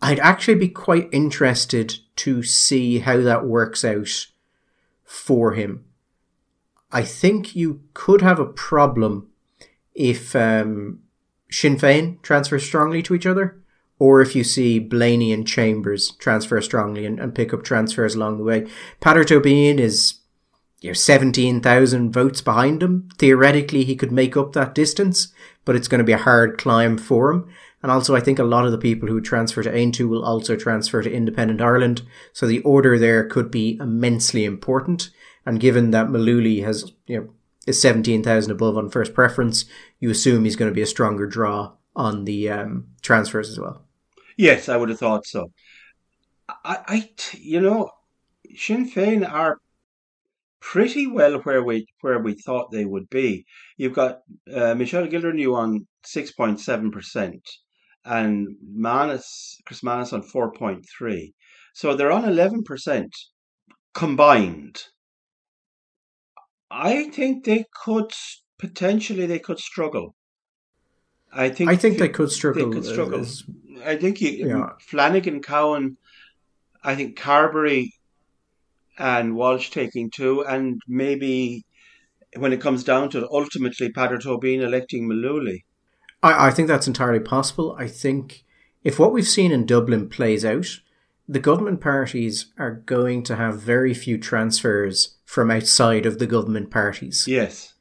I'd actually be quite interested to see how that works out for him. I think you could have a problem if Sinn Féin transfer strongly to each other, or if you see Blaney and Chambers transfer strongly and pick up transfers along the way. Peadar Tóibín is 17,000 votes behind him. Theoretically, he could make up that distance, but it's going to be a hard climb for him. And also, I think a lot of the people who transfer to Aontú will also transfer to Independent Ireland. So the order there could be immensely important. And given that Mullooly has, is 17,000 above on first preference, you assume he's going to be a stronger draw on the transfers as well. Yes, I would have thought so. Sinn Féin are pretty well where we thought they would be. You've got Michelle Gildernew on 6.7% and Chris Manus on 4.3%. So they're on 11% combined. I think they could struggle. I think they could struggle. They could struggle. I think Flanagan, Cowan, I think Carberry and Walsh taking 2, and maybe when it comes down to it, ultimately Peadar Tóibín electing Mullooly. I think that's entirely possible. I think if what we've seen in Dublin plays out, the government parties are going to have very few transfers from outside of the government parties. Yes.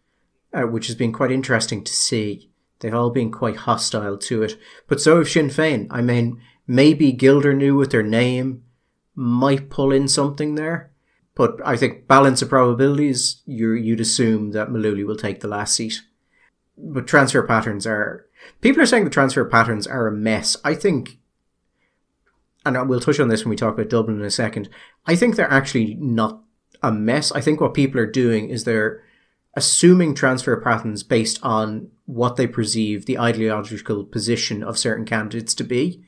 Which has been quite interesting to see. They've all been quite hostile to it. But so have Sinn Féin. I mean, maybe Gildernew with their name might pull in something there. But I think balance of probabilities, you'd assume that Mullooly will take the last seat. But transfer patterns are... People are saying the transfer patterns are a mess. I think... And we'll touch on this when we talk about Dublin in a second. I think they're actually not a mess. I think what people are doing is they're assuming transfer patterns based on what they perceive the ideological position of certain candidates to be.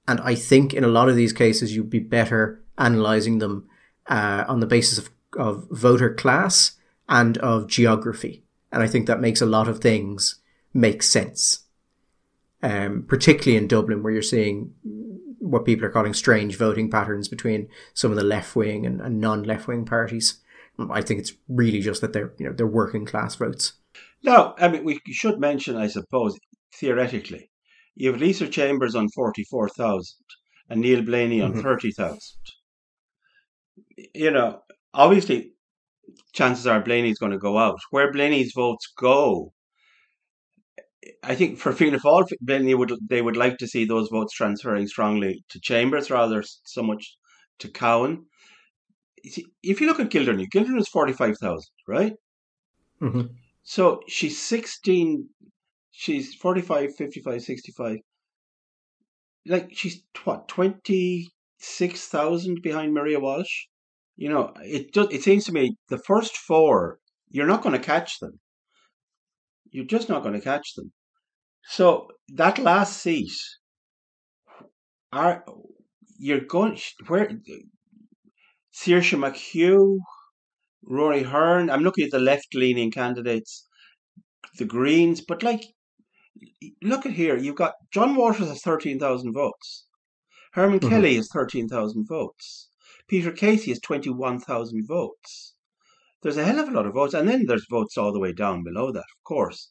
And I think in a lot of these cases, you'd be better analysing them on the basis of voter class and of geography. And I think that makes a lot of things make sense. particularly in Dublin, where you're seeing what people are calling strange voting patterns between some of the left-wing and non-left-wing parties. I think it's really just that they're working class votes. Now, I mean, we should mention, I suppose, theoretically, you have Lisa Chambers on 44,000 and Neil Blaney on 30,000. You know, obviously, chances are Blaney's going to go out. Where Blaney's votes go, I think for Fianna Fáil, they would like to see those votes transferring strongly to Chambers rather so much to Cowan. If you look at Gildern is 45,000, right? Mm-hmm. So she's 16, she's 45, 55, 65. Like she's what, 26,000 behind Maria Walsh? You know, it seems to me the first four, you're not going to catch them. You're just not going to catch them. So that last seat, you're going where Saoirse McHugh, Rory Hearn. I'm looking at the left-leaning candidates, the Greens, but like, look at here. You've got John Waters has 13,000 votes. Herman Kelly has 13,000 votes. Peter Casey has 21,000 votes. There's a hell of a lot of votes, and then there's votes all the way down below that, of course.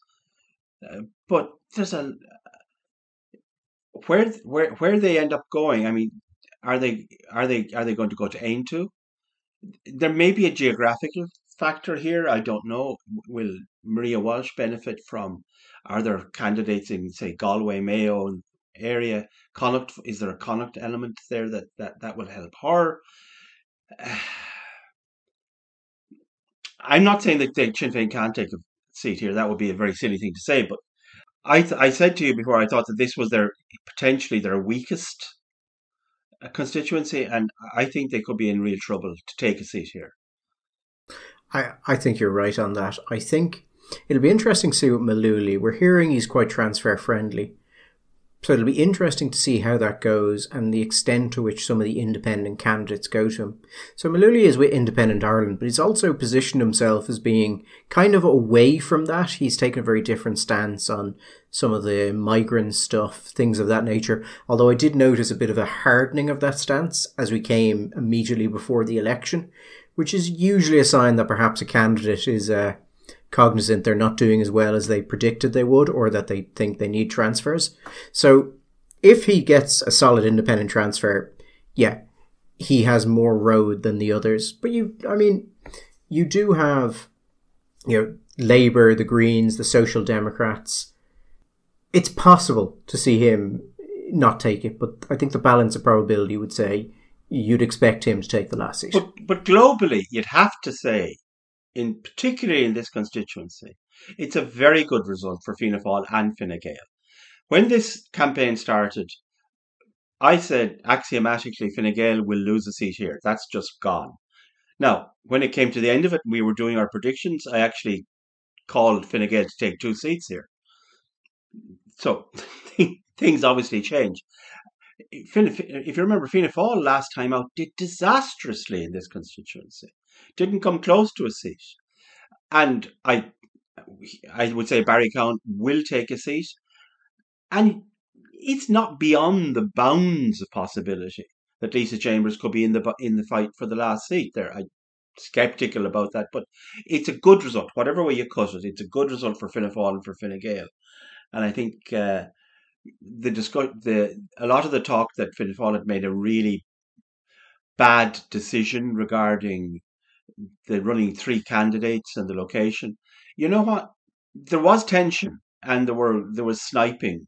But there's where they end up going. I mean, are they going to go to Aintu? There may be a geographical factor here. I don't know. Will Maria Walsh benefit from? Are there candidates in, say, Galway, Mayo area? Connacht, is there a Connacht element there that will help her? I'm not saying that Sinn Féin can't take a seat here. That would be a very silly thing to say. But I said to you before, I thought that this was potentially their weakest constituency, and I think they could be in real trouble to take a seat here. I think you're right on that. I think it'll be interesting to see with Malooly. We're hearing he's quite transfer friendly. So it'll be interesting to see how that goes and the extent to which some of the independent candidates go to him. So Malooly is with Independent Ireland, but he's also positioned himself as being kind of away from that. He's taken a very different stance on some of the migrant stuff, things of that nature. Although I did notice a bit of a hardening of that stance as we came immediately before the election, which is usually a sign that perhaps a candidate is cognizant they're not doing as well as they predicted they would, or that they think they need transfers. So if he gets a solid independent transfer, yeah, he has more road than the others. But you do have, Labour, the Greens, the Social Democrats. It's possible to see him not take it, but I think the balance of probability would say you'd expect him to take the last seat. But globally, you'd have to say, particularly in this constituency, it's a very good result for Fianna Fáil and Fine Gael. When this campaign started, I said axiomatically Fine Gael will lose a seat here. That's just gone. Now, when it came to the end of it, we were doing our predictions. I actually called Fine Gael to take 2 seats here. So things obviously change. If you remember, Fianna Fáil last time out did disastrously in this constituency. Didn't come close to a seat. And I would say Barry Cowan will take a seat. And it's not beyond the bounds of possibility that Lisa Chambers could be in the fight for the last seat there. I'm sceptical about that, but it's a good result. Whatever way you cut it, it's a good result for Fianna Fáil and for Fine Gael. And I think a lot of the talk that Fianna Fáil had made a really bad decision regarding the running 3 candidates and the location. You know what? There was tension and there was sniping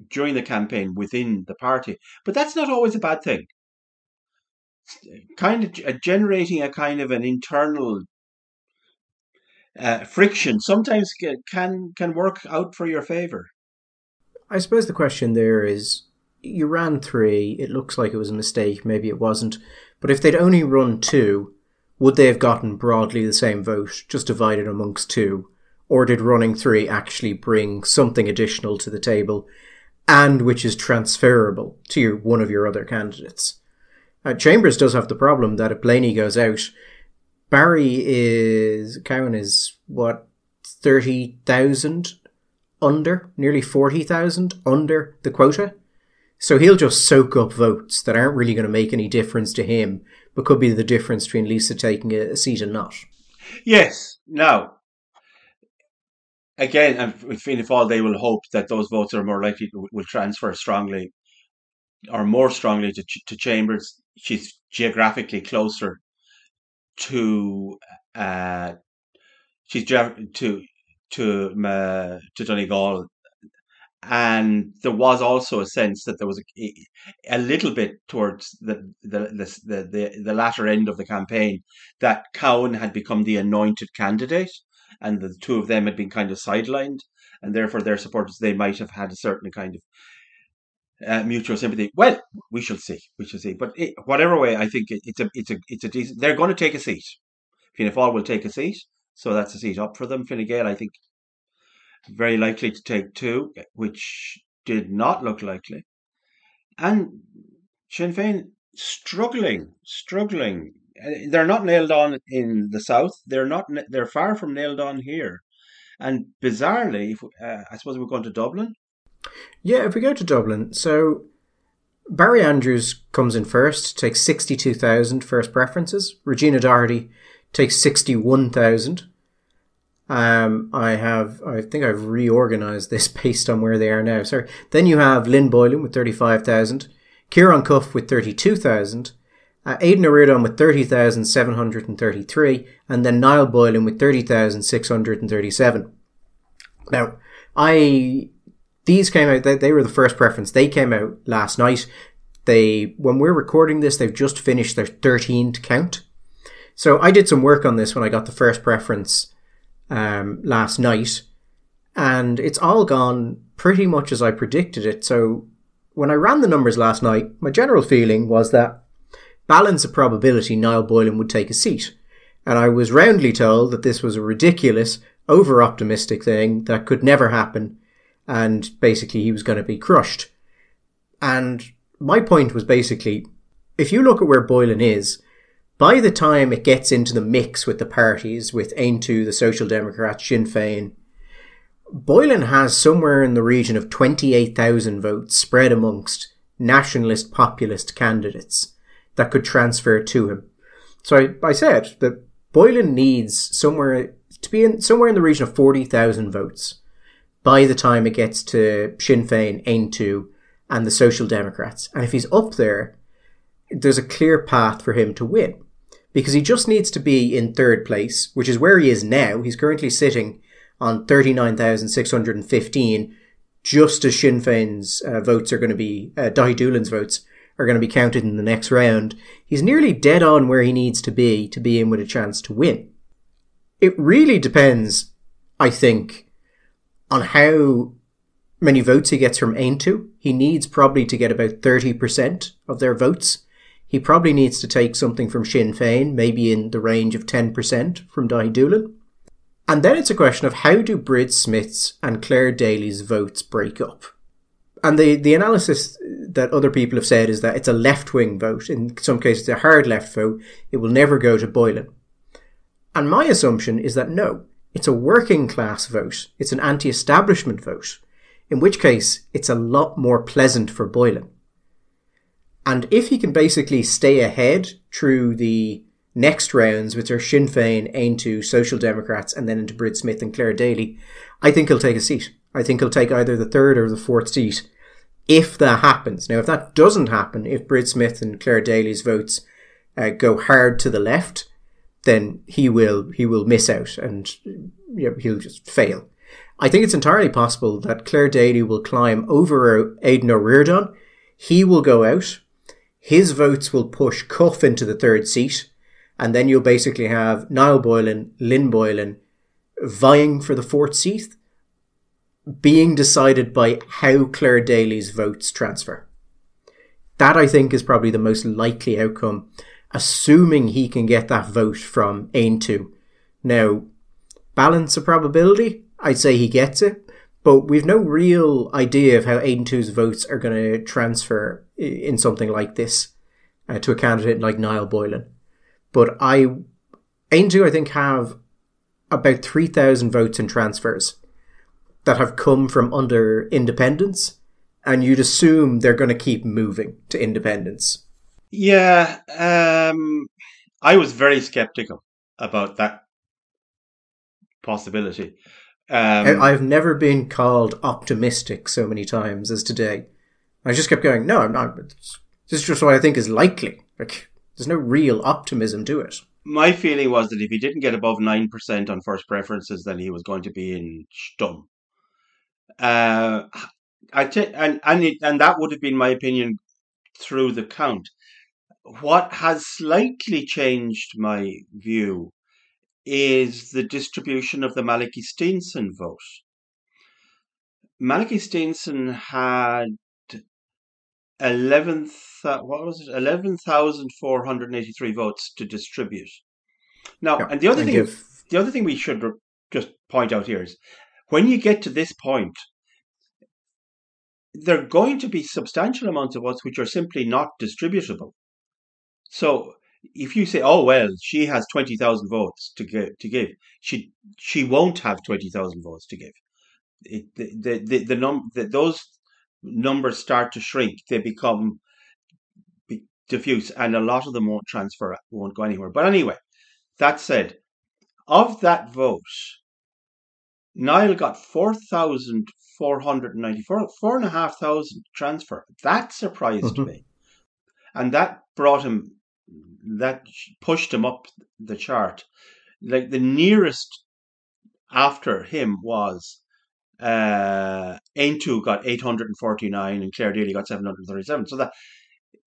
during the campaign within the party, but that's not always a bad thing. Kind of generating a kind of an internal friction sometimes can work out for your favour. I suppose the question there is, you ran 3, it looks like it was a mistake, maybe it wasn't, but if they'd only run 2, would they have gotten broadly the same vote, just divided amongst 2? Or did running 3 actually bring something additional to the table, and which is transferable to one of your other candidates? Chambers does have the problem that if Blaney goes out, Cowan is, 30,000 under, nearly 40,000 under the quota. So he'll just soak up votes that aren't really going to make any difference to him, but could be the difference between Lisa taking a seat and not. Yes. Now, again, and with Fianna Fáil, they will hope that those votes are more likely will transfer strongly or more strongly to Chambers. She's geographically closer to uh, to Donegal, and there was also a sense that there was a little bit towards the latter end of the campaign that Cowan had become the anointed candidate, and the two of them had been kind of sidelined, and therefore their supporters, they might have had a certain kind of mutual sympathy. Well, we shall see. We shall see. But whatever way, I think it's a decent. They're going to take a seat. Fianna Fáil will take a seat, so that's a seat up for them. Fine Gael, I think, very likely to take two, which did not look likely. And Sinn Féin struggling. They're not nailed on in the south. They're far from nailed on here. And bizarrely, I suppose we're going to Dublin. Yeah, if we go to Dublin, so Barry Andrews comes in first, takes 62,000 first preferences. Regina Doherty takes 61,000. I think I've reorganized this based on where they are now. Sorry. Then you have Lynn Boylan with 35,000, Kieran Cuff with 32,000, Aidan O'Riordan with 30,733, and then Niall Boylan with 30,637. Now, these came out, they were the first preference. They came out last night. When we're recording this, they've just finished their 13th count. So I did some work on this when I got the first preference last night, and it's all gone pretty much as I predicted it. So when I ran the numbers last night, my general feeling was that balance of probability Niall Boylan would take a seat, and I was roundly told that this was a ridiculous, over-optimistic thing that could never happen, and basically he was going to be crushed. And my point was basically, if you look at where Boylan is, by the time it gets into the mix with the parties, with Aontú, the Social Democrats, Sinn Féin, Boylan has somewhere in the region of 28,000 votes spread amongst nationalist populist candidates that could transfer to him. So I said that Boylan needs somewhere in the region of 40,000 votes by the time it gets to Sinn Féin, Aontú, and the Social Democrats. And if he's up there, there's a clear path for him to win. Because he just needs to be in third place, which is where he is now. He's currently sitting on 39,615, just as Sinn Féin's votes are going to be, Daithí Doolan's votes are going to be counted in the next round. He's nearly dead on where he needs to be in with a chance to win. It really depends, I think, on how many votes he gets from Aontú. He needs probably to get about 30% of their votes. He probably needs to take something from Sinn Féin, maybe in the range of 10% from Daithí Doolan. And then it's a question of how do Brid Smith's and Claire Daly's votes break up? And the analysis that other people have said is that it's a left-wing vote. In some cases, it's a hard left vote. It will never go to Boylan. And my assumption is that no, it's a working-class vote. It's an anti-establishment vote, in which case it's a lot more pleasant for Boylan. And if he can basically stay ahead through the next rounds, which are Sinn Féin, Aontú, Social Democrats, and then into Brid Smith and Claire Daly, I think he'll take a seat. I think he'll take either the third or the fourth seat, if that happens. Now, if that doesn't happen, if Brid Smith and Claire Daly's votes go hard to the left, then he will miss out and he'll just fail. I think it's entirely possible that Claire Daly will climb over Aidan O'Riordan. He will go out. His votes will push Cuff into the third seat, and then you'll basically have Niall Boylan, Lynn Boylan vying for the fourth seat, being decided by how Claire Daly's votes transfer. That, I think, is probably the most likely outcome, assuming he can get that vote from Aontú. Now, balance of probability, I'd say he gets it, but we've no real idea of how Aontú's votes are going to transfer in something like this to a candidate like Niall Boylan. But Aontú, I think, have about 3,000 votes in transfers. that have come from under independence, and you'd assume they're going to keep moving to independence. Yeah, I was very skeptical about that possibility. I've never been called optimistic so many times as today. I just kept going, no, I'm not. This is just what I think is likely. Like, there's no real optimism to it. My feeling was that if he didn't get above 9% on first preferences, then he was going to be in Stum. Uh, and that would have been my opinion through the count. What has slightly changed my view is the distribution of the Malachy Steenson vote. Malachy Steenson had 11,483 votes to distribute. Now, Yeah, and the other thing we should just point out here is when you get to this point, there are going to be substantial amounts of votes which are simply not distributable. So if you say, "Oh well, she has 20,000 votes to give," she won't have 20,000 votes to give. Those numbers start to shrink. They become diffuse, and a lot of them won't transfer, won't go anywhere. But anyway, that said, of that vote, Niall got 4,494, 4,500 transfer. That surprised me, and that pushed him up the chart. Like the nearest after him was Aintu got 849 and Clare Daly got 737. So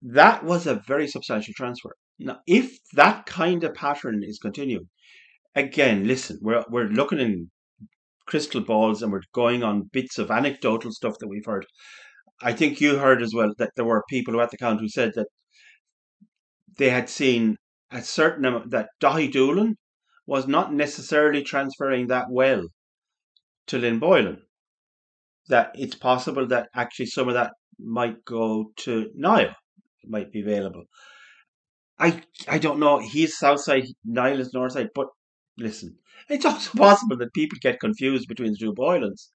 that was a very substantial transfer. Now, if that kind of pattern is continuing, again, listen, we're looking in crystal balls and we're going on bits of anecdotal stuff that we've heard. I think you heard as well that there were people who at the count who said that they had seen a certain amount, that Dahi Doolan was not necessarily transferring that well to Lynn Boylan. That it's possible that actually some of that might go to Niall, might be available. I don't know. He's south side, Niall is north side, but listen, it's also possible that people get confused between the two Boylans.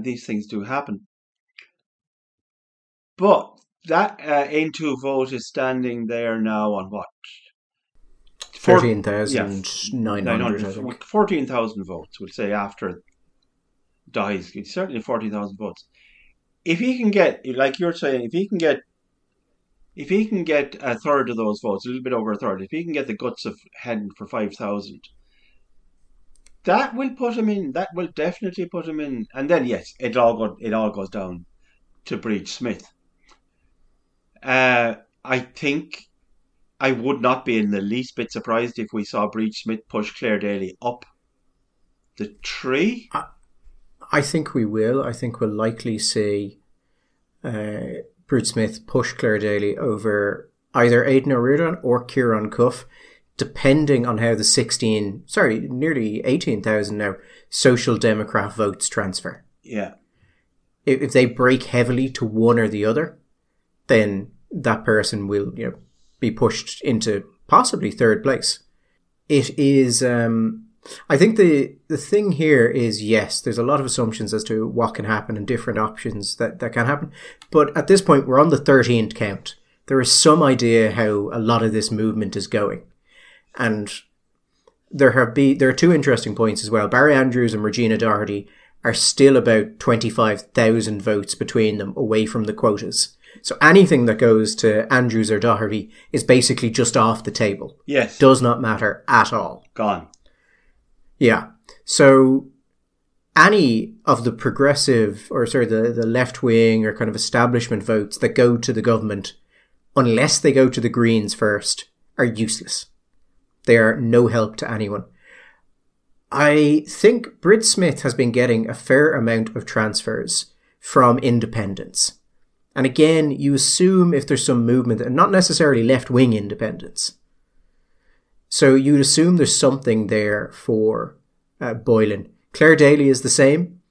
These things do happen. But that Aintu vote is standing there now on what? 13,900, I think. 14,000 votes, we'll say, after Dahi's. Certainly 14,000 votes. If he can get, like you're saying, if he can get a third of those votes, a little bit over a third, if he can get the guts of heading for 5,000, that will put him in. That will definitely put him in. And then, yes, it all goes down to Breach Smith. I think I would not be in the least bit surprised if we saw Breach Smith push Clare Daly up the tree. I think we will. I think we'll likely see Breach Smith push Clare Daly over either Aidan O'Riordan or Kieran Cuff, depending on how the nearly 18,000 now, Social Democrat votes transfer. Yeah. If they break heavily to one or the other, then that person will, be pushed into possibly third place. It is, I think the thing here is, yes, there's a lot of assumptions as to what can happen and different options that can happen. But at this point, we're on the 13th count. There is some idea how a lot of this movement is going. And there are two interesting points as well. Barry Andrews and Regina Doherty are still about 25,000 votes between them away from the quotas. So anything that goes to Andrews or Doherty is basically just off the table. Yes. Does not matter at all. Gone. Yeah. So any of the progressive the left wing or kind of establishment votes that go to the government, unless they go to the Greens first, are useless. They are no help to anyone. I think Brid Smith has been getting a fair amount of transfers from independents. And again, you assume if there's some movement, and not necessarily left-wing independents. So you'd assume there's something there for Boylan. Clare Daly is the same.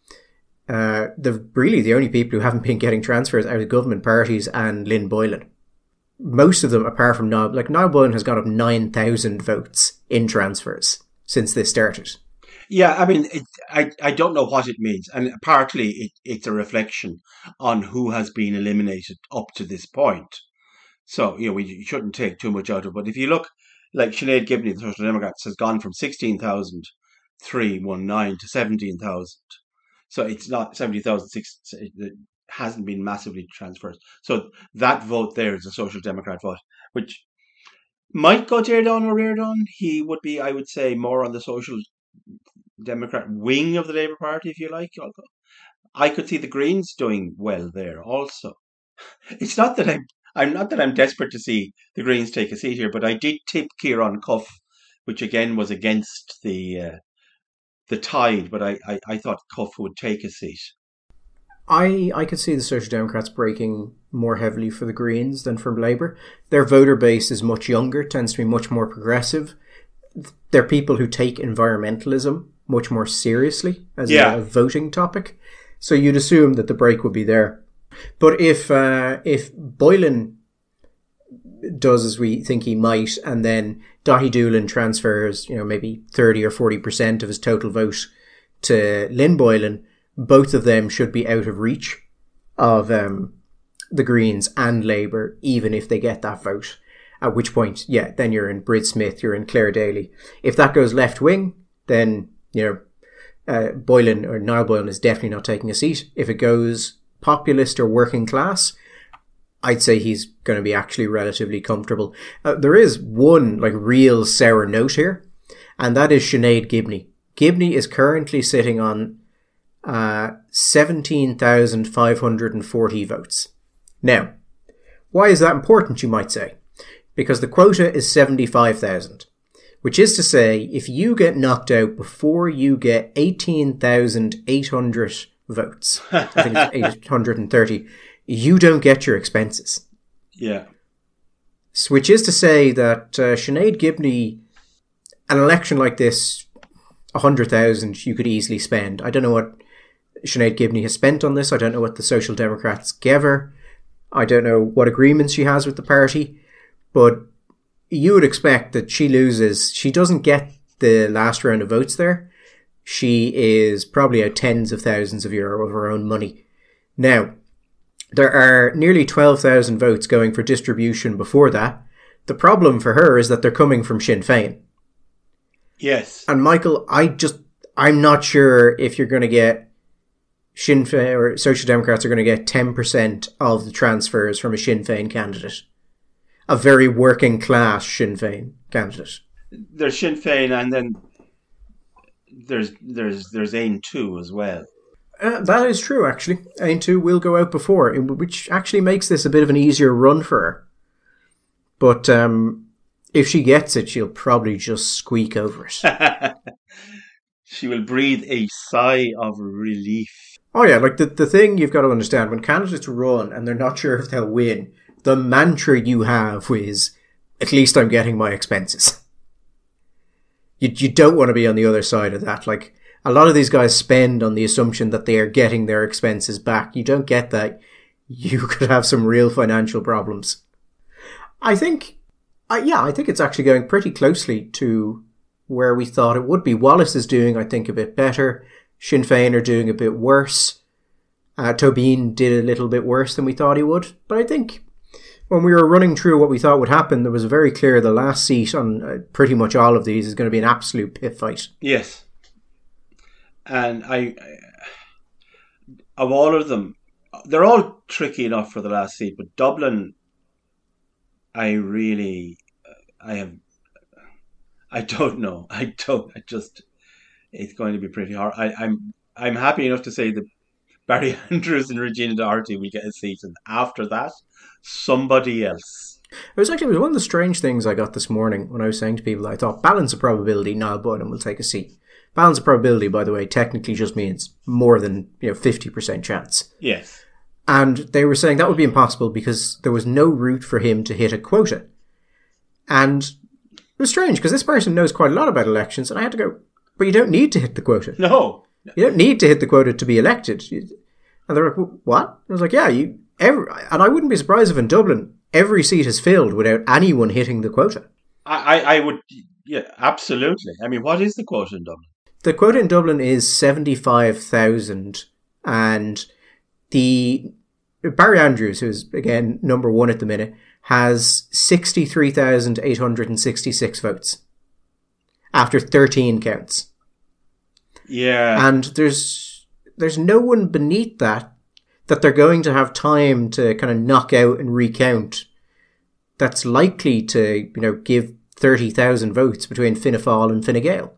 Really the only people who haven't been getting transfers out of government parties and Lynn Boylan. Most of them, apart from Niall, Niall Boylan has got up 9,000 votes in transfers since this started. Yeah, I mean, I don't know what it means, and partly it's a reflection on who has been eliminated up to this point. So, we shouldn't take too much out of it. But if you look, like Sinead Gibney, the Social Democrats, has gone from 16,319 to 17,000. So it's not 70,000, it hasn't been massively transferred. So that vote there is a Social Democrat vote, which might go Dearden or Reardon. He would be, I would say, more on the Social Democrat wing of the Labour Party, if you like. I could see the Greens doing well there also. It's not that I'm not that I'm desperate to see the Greens take a seat here, but I did tip Kieran Cuff, which again was against the tide, but I thought Cuff would take a seat. I could see the Social Democrats breaking more heavily for the Greens than for Labour. Their voter base is much younger, tends to be much more progressive. They're people who take environmentalism much more seriously as a voting topic. So you'd assume that the break would be there. But if Boylan does as we think he might, and then Daithí Doolan transfers, maybe 30 or 40% of his total vote to Lynn Boylan, both of them should be out of reach of the Greens and Labour, even if they get that vote. At which point, then you're in Brid Smith, you're in Claire Daly. If that goes left wing, then, Boylan or Niall Boylan is definitely not taking a seat. If it goes populist or working class, I'd say he's going to be actually relatively comfortable. There is one real sour note here, and that is Sinead Gibney. Gibney is currently sitting on 17,540 votes. Now, why is that important, you might say? Because the quota is 75,000, which is to say, if you get knocked out before you get 18,800 votes, I think it's 830, you don't get your expenses. Yeah. Which is to say that Sinead Gibney, an election like this, 100,000 you could easily spend. I don't know what Sinead Gibney has spent on this. I don't know what the Social Democrats gave her. I don't know what agreements she has with the party. But you would expect that she loses. She doesn't get the last round of votes there. She is probably out tens of thousands of euro of her own money. Now, there are nearly 12,000 votes going for distribution before that. The problem for her is that they're coming from Sinn Féin. Yes. And Michael, I'm not sure if you're going to get Sinn Féin or Social Democrats are going to get 10% of the transfers from a Sinn Féin candidate. A very working class Sinn Féin candidate. There's Sinn Féin, and then there's Aon 2 as well. That is true, actually. Aon 2 will go out before, which actually makes this a bit of an easier run for her. But if she gets it, she'll probably just squeak over it. She will breathe a sigh of relief. Oh yeah, the thing you've got to understand, when candidates run and they're not sure if they'll win, the mantra you have is, at least I'm getting my expenses. You don't want to be on the other side of that. A lot of these guys spend on the assumption that they are getting their expenses back. You don't get that. You could have some real financial problems. I think it's actually going pretty closely to where we thought it would be. Wallace is doing, I think, a bit better. Sinn Féin are doing a bit worse. Tobin did a little bit worse than we thought he would. But I think when we were running through what we thought would happen, there was very clear the last seat on pretty much all of these is going to be an absolute pit fight. Yes. And of all of them, they're all tricky enough for the last seat, but Dublin, I don't know. It's going to be pretty hard. I'm happy enough to say that Barry Andrews and Regina Doherty will get a seat, and after that, somebody else. It was one of the strange things I got this morning when I was saying to people that I thought balance of probability, Niall Boylan will take a seat. Balance of probability, by the way, technically just means more than 50% chance. Yes. And they were saying that would be impossible because there was no route for him to hit a quota. And it was strange because this person knows quite a lot about elections, and I had to go, but you don't need to hit the quota. No. You don't need to hit the quota to be elected. And they're like, what? I was like, yeah, and I wouldn't be surprised if in Dublin every seat is filled without anyone hitting the quota. I would, yeah, absolutely. I mean, what is the quota in Dublin? the quota in Dublin is 75,000, and the Barry Andrews, who's again number one at the minute, has 63,866 votes after 13 counts. Yeah. And there's no one beneath that they're going to have time to kind of knock out and recount that's likely to, give 30,000 votes between Fianna Fáil and Fine Gael.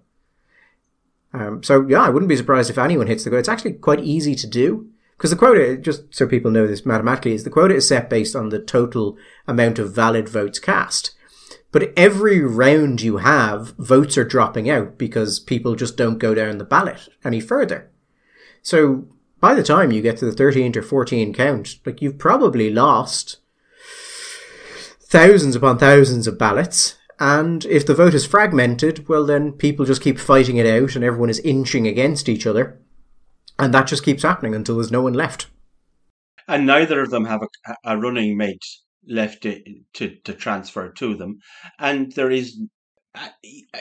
So yeah, I wouldn't be surprised if anyone hits the quota. It's actually quite easy to do, because the quota, just so people know this mathematically, is the quota is set based on the total amount of valid votes cast. But every round you have, votes are dropping out because people just don't go down the ballot any further. So by the time you get to the 13th or 14th count, like, you've probably lost thousands upon thousands of ballots. And if the vote is fragmented, well, then people just keep fighting it out and everyone is inching against each other. And that just keeps happening until there's no one left. And neither of them have a running mate left to transfer to them. And there is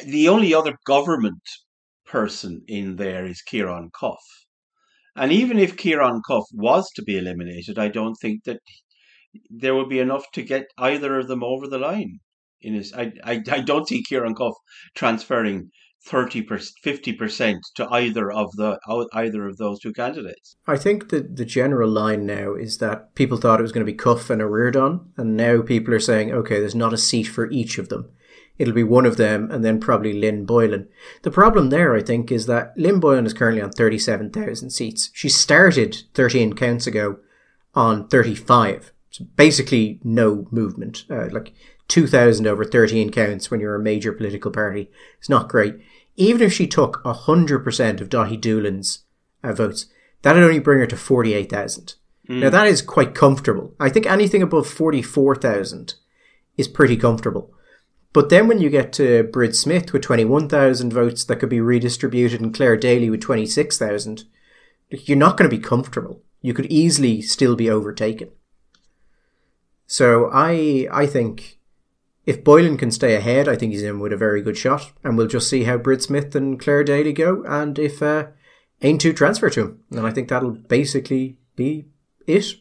the only other government person in there is Kieran Cuff. And even if Kieran Cuff was to be eliminated, I don't think that there would be enough to get either of them over the line. I don't see Kieran Cuff transferring 30%, 50% to either of those two candidates. I think that the general line now is that people thought it was going to be Cuff and O'Riordan, and now people are saying, okay, there's not a seat for each of them. It'll be one of them, and then probably Lynn Boylan. The problem there, I think, is that Lynn Boylan is currently on 37,000 seats. She started 13 counts ago on 35. So basically no movement. Like 2,000 over 13 counts when you're a major political party is not great. Even if she took 100% of Daithí Doolan's votes, that'd only bring her to 48,000. Now that is quite comfortable. I think anything above 44,000 is pretty comfortable. But then when you get to Brid Smith with 21,000 votes that could be redistributed, and Claire Daly with 26,000, you're not going to be comfortable. You could easily still be overtaken. So I think if Boylan can stay ahead, I think he's in with a very good shot. And we'll just see how Brid Smith and Claire Daly go, and if Ain to transfer to him. And I think that'll basically be it.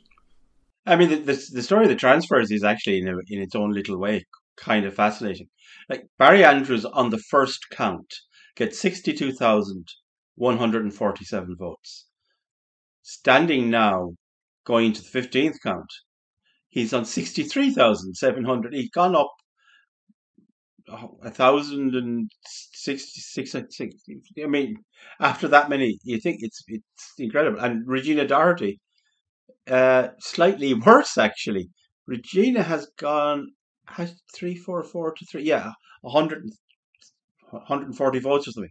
I mean, the story of the transfers is actually, in its own little way, kind of fascinating. Like, Barry Andrews on the first count gets 62,147 votes. Standing now, going to the 15th count, he's on 63,700. He's gone up 1,066. I mean, after that many, you think it's incredible. And Regina Doherty, slightly worse actually. Regina has 344 to 3, 140 votes or something.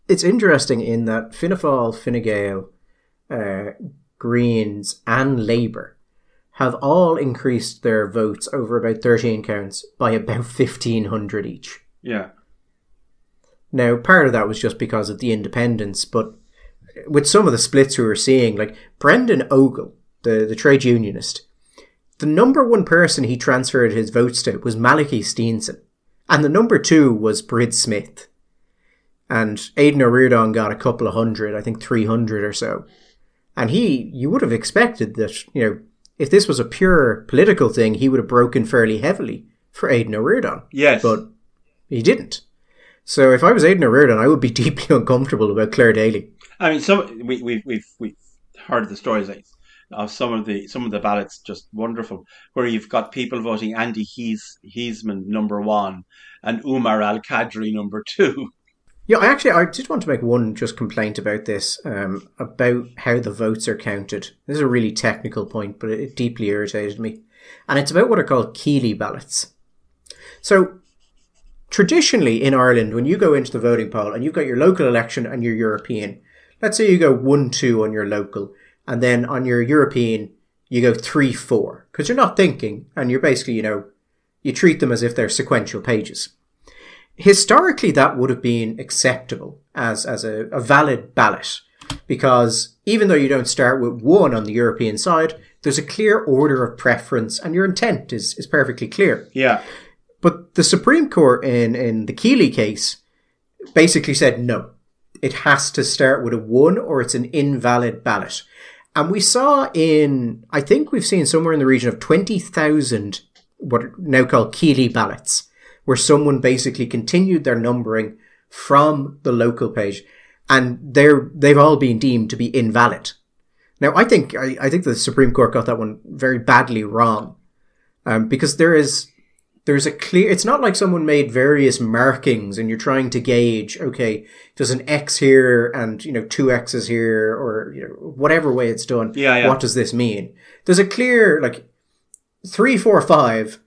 It's interesting in that Fianna Fáil, Fine Gael, Greens and Labour have all increased their votes over about 13 counts by about 1,500 each. Yeah. Now, part of that was just because of the independents, but with some of the splits we were seeing, like Brendan Ogle, the trade unionist, the number one person he transferred his votes to was Malachy Steenson, and the number two was Brid Smith. And Aidan O'Riordan got a couple of hundred, I think 300 or so. And you would have expected that, if this was a pure political thing, he would have broken fairly heavily for Aidan O'Riordan. Yes. But he didn't. So if I was Aidan O'Riordan, I would be deeply uncomfortable about Claire Daly. I mean, we've heard the stories of some of the ballots, just wonderful, where you've got people voting Andy Heisman number 1 and Umar Al-Qadri number 2. Yeah, I did want to make one just complaint about this, about how the votes are counted. This is a really technical point, but it deeply irritated me. And it's about what are called Keeley ballots. So, traditionally in Ireland, when you go into the voting poll and you've got your local election and your European, let's say you go 1-2 on your local, and then on your European, you go 3-4. Because you're not thinking, and you're basically, you treat them as if they're sequential pages. Historically, that would have been acceptable as a valid ballot, because even though you don't start with 1 on the European side, there's a clear order of preference and your intent is perfectly clear. Yeah. But the Supreme Court in the Keeley case basically said no. it has to start with a 1 or it's an invalid ballot. And we saw I think we've seen somewhere in the region of 20,000 what are now called Keeley ballots, where someone basically continued their numbering from the local page, and they've all been deemed to be invalid. Now, I think the Supreme Court got that one very badly wrong, because there's a clear. It's not like someone made various markings and you're trying to gauge. Okay, there's an X here and 2 X's here, or whatever way it's done. Yeah. What does this mean? There's a clear 3, 4, 5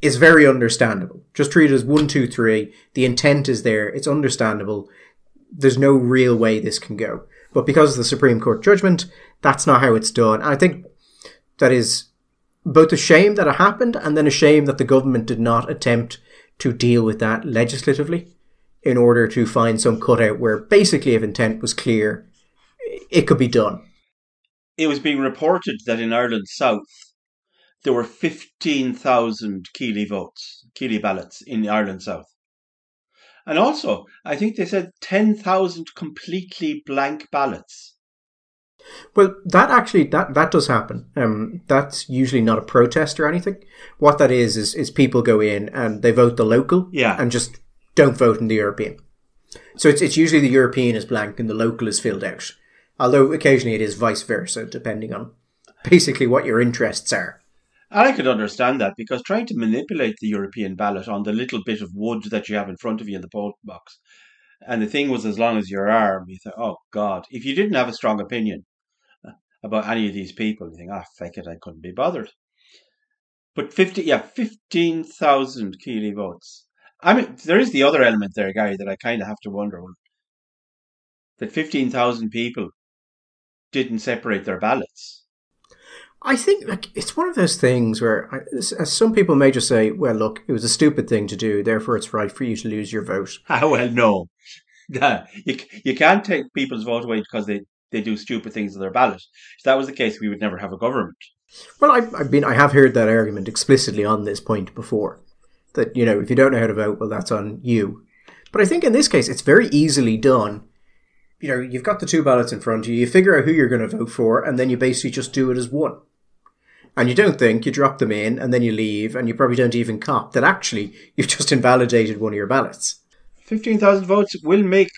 is very understandable. Just treat it as 1, 2, 3. The intent is there. It's understandable. There's no real way this can go. But because of the Supreme Court judgment, that's not how it's done. And I think that is both a shame that it happened and then a shame that the government did not attempt to deal with that legislatively in order to find some cutout where basically if intent was clear, it could be done. It was being reported that in Ireland South, there were 15,000 Keeley ballots in Ireland South. And also, I think they said 10,000 completely blank ballots. Well, that does happen. That's usually not a protest or anything. What that is people go in and they vote the local and just don't vote in the European. So it's usually the European is blank and the local is filled out. Although occasionally it is vice versa, depending on basically what your interests are. I could understand that, because trying to manipulate the European ballot on the little bit of wood that you have in front of you in the poll box, and the thing was as long as your arm, you thought, oh God, if you didn't have a strong opinion about any of these people, you think, feck it, I couldn't be bothered. But 15,000 Keeley votes. I mean, there is the other element there, Gary, that I kind of have to wonder, that 15,000 people didn't separate their ballots. I think it's one of those things where as some people may just say, well, look, it was a stupid thing to do, therefore it's right for you to lose your vote. Well, no. You can't take people's vote away because they do stupid things on their ballot. If that was the case, we would never have a government. Well, I have heard that argument explicitly on this point before. That, if you don't know how to vote, well, that's on you. But I think in this case, it's very easily done. You've got the 2 ballots in front of you, you figure out who you're going to vote for, and then you basically just do it as one. And you don't think, you drop them in, and then you leave, and you probably don't even cop that actually you've just invalidated one of your ballots. 15,000 votes will make,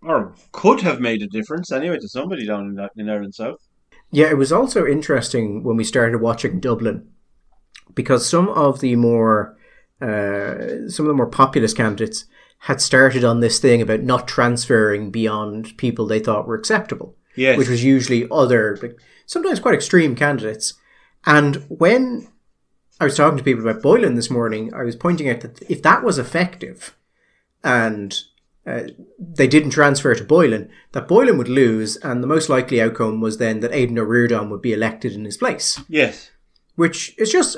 or could have made a difference anyway to somebody down in Ireland South. Yeah, it was also interesting when we started watching Dublin, because some of the more populist candidates had started on this thing about not transferring beyond people they thought were acceptable. Yes. Which was usually other, sometimes quite extreme candidates. And when I was talking to people about Boylan this morning, I was pointing out that if that was effective and they didn't transfer to Boylan, that Boylan would lose, and the most likely outcome was then that Aidan O'Riordan would be elected in his place. Yes. Which is just,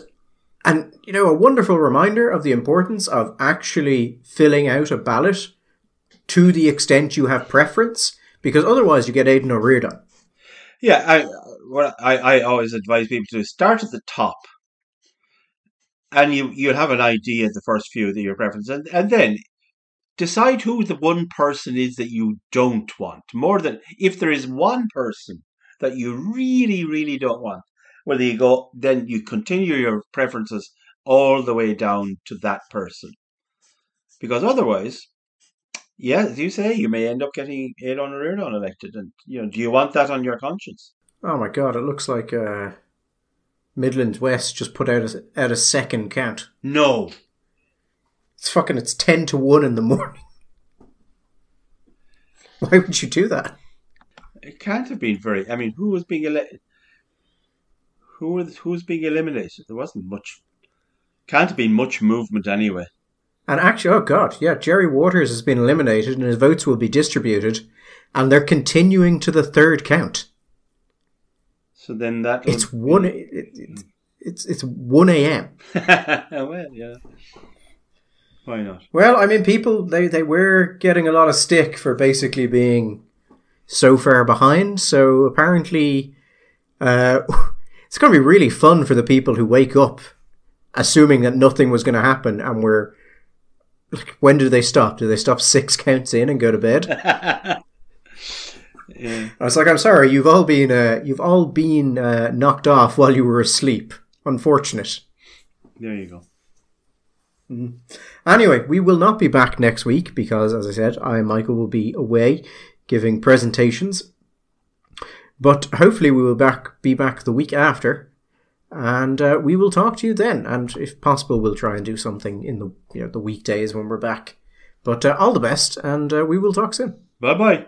a wonderful reminder of the importance of actually filling out a ballot to the extent you have preference, because otherwise you get Aidan O'Riordan. Yeah, what I always advise people to do is start at the top, and you'll have an idea the first few of your preferences, and then decide who the one person is that you don't want. More than if there is one person that you really, really don't want, well, there you go. Then you continue your preferences all the way down to that person, because otherwise, yeah, as you say, you may end up getting Aidan O'Riordan elected, and do you want that on your conscience? Oh my God! It looks like Midlands West just put out a second count. No, it's 10-1 in the morning. Why would you do that? It can't have been very. I mean, who was being elected? Who's being eliminated? There wasn't much. Can't have been much movement anyway. And actually, oh God, yeah, Jerry Waters has been eliminated and his votes will be distributed, and they're continuing to the third count. So then that it's 1 a.m. Well, yeah. Why not? Well, I mean, people they were getting a lot of stick for basically being so far behind. So apparently, it's going to be really fun for the people who wake up assuming that nothing was going to happen, and when do they stop? Do they stop 6 counts in and go to bed? Yeah. I was like, I'm sorry, you've all been knocked off while you were asleep. Unfortunate. There you go. Mm-hmm. Anyway, we will not be back next week because, as I said, I and Michael will be away giving presentations. But hopefully we will be back the week after, and we will talk to you then. And if possible, we'll try and do something in the weekdays when we're back. But all the best, and we will talk soon. Bye-bye.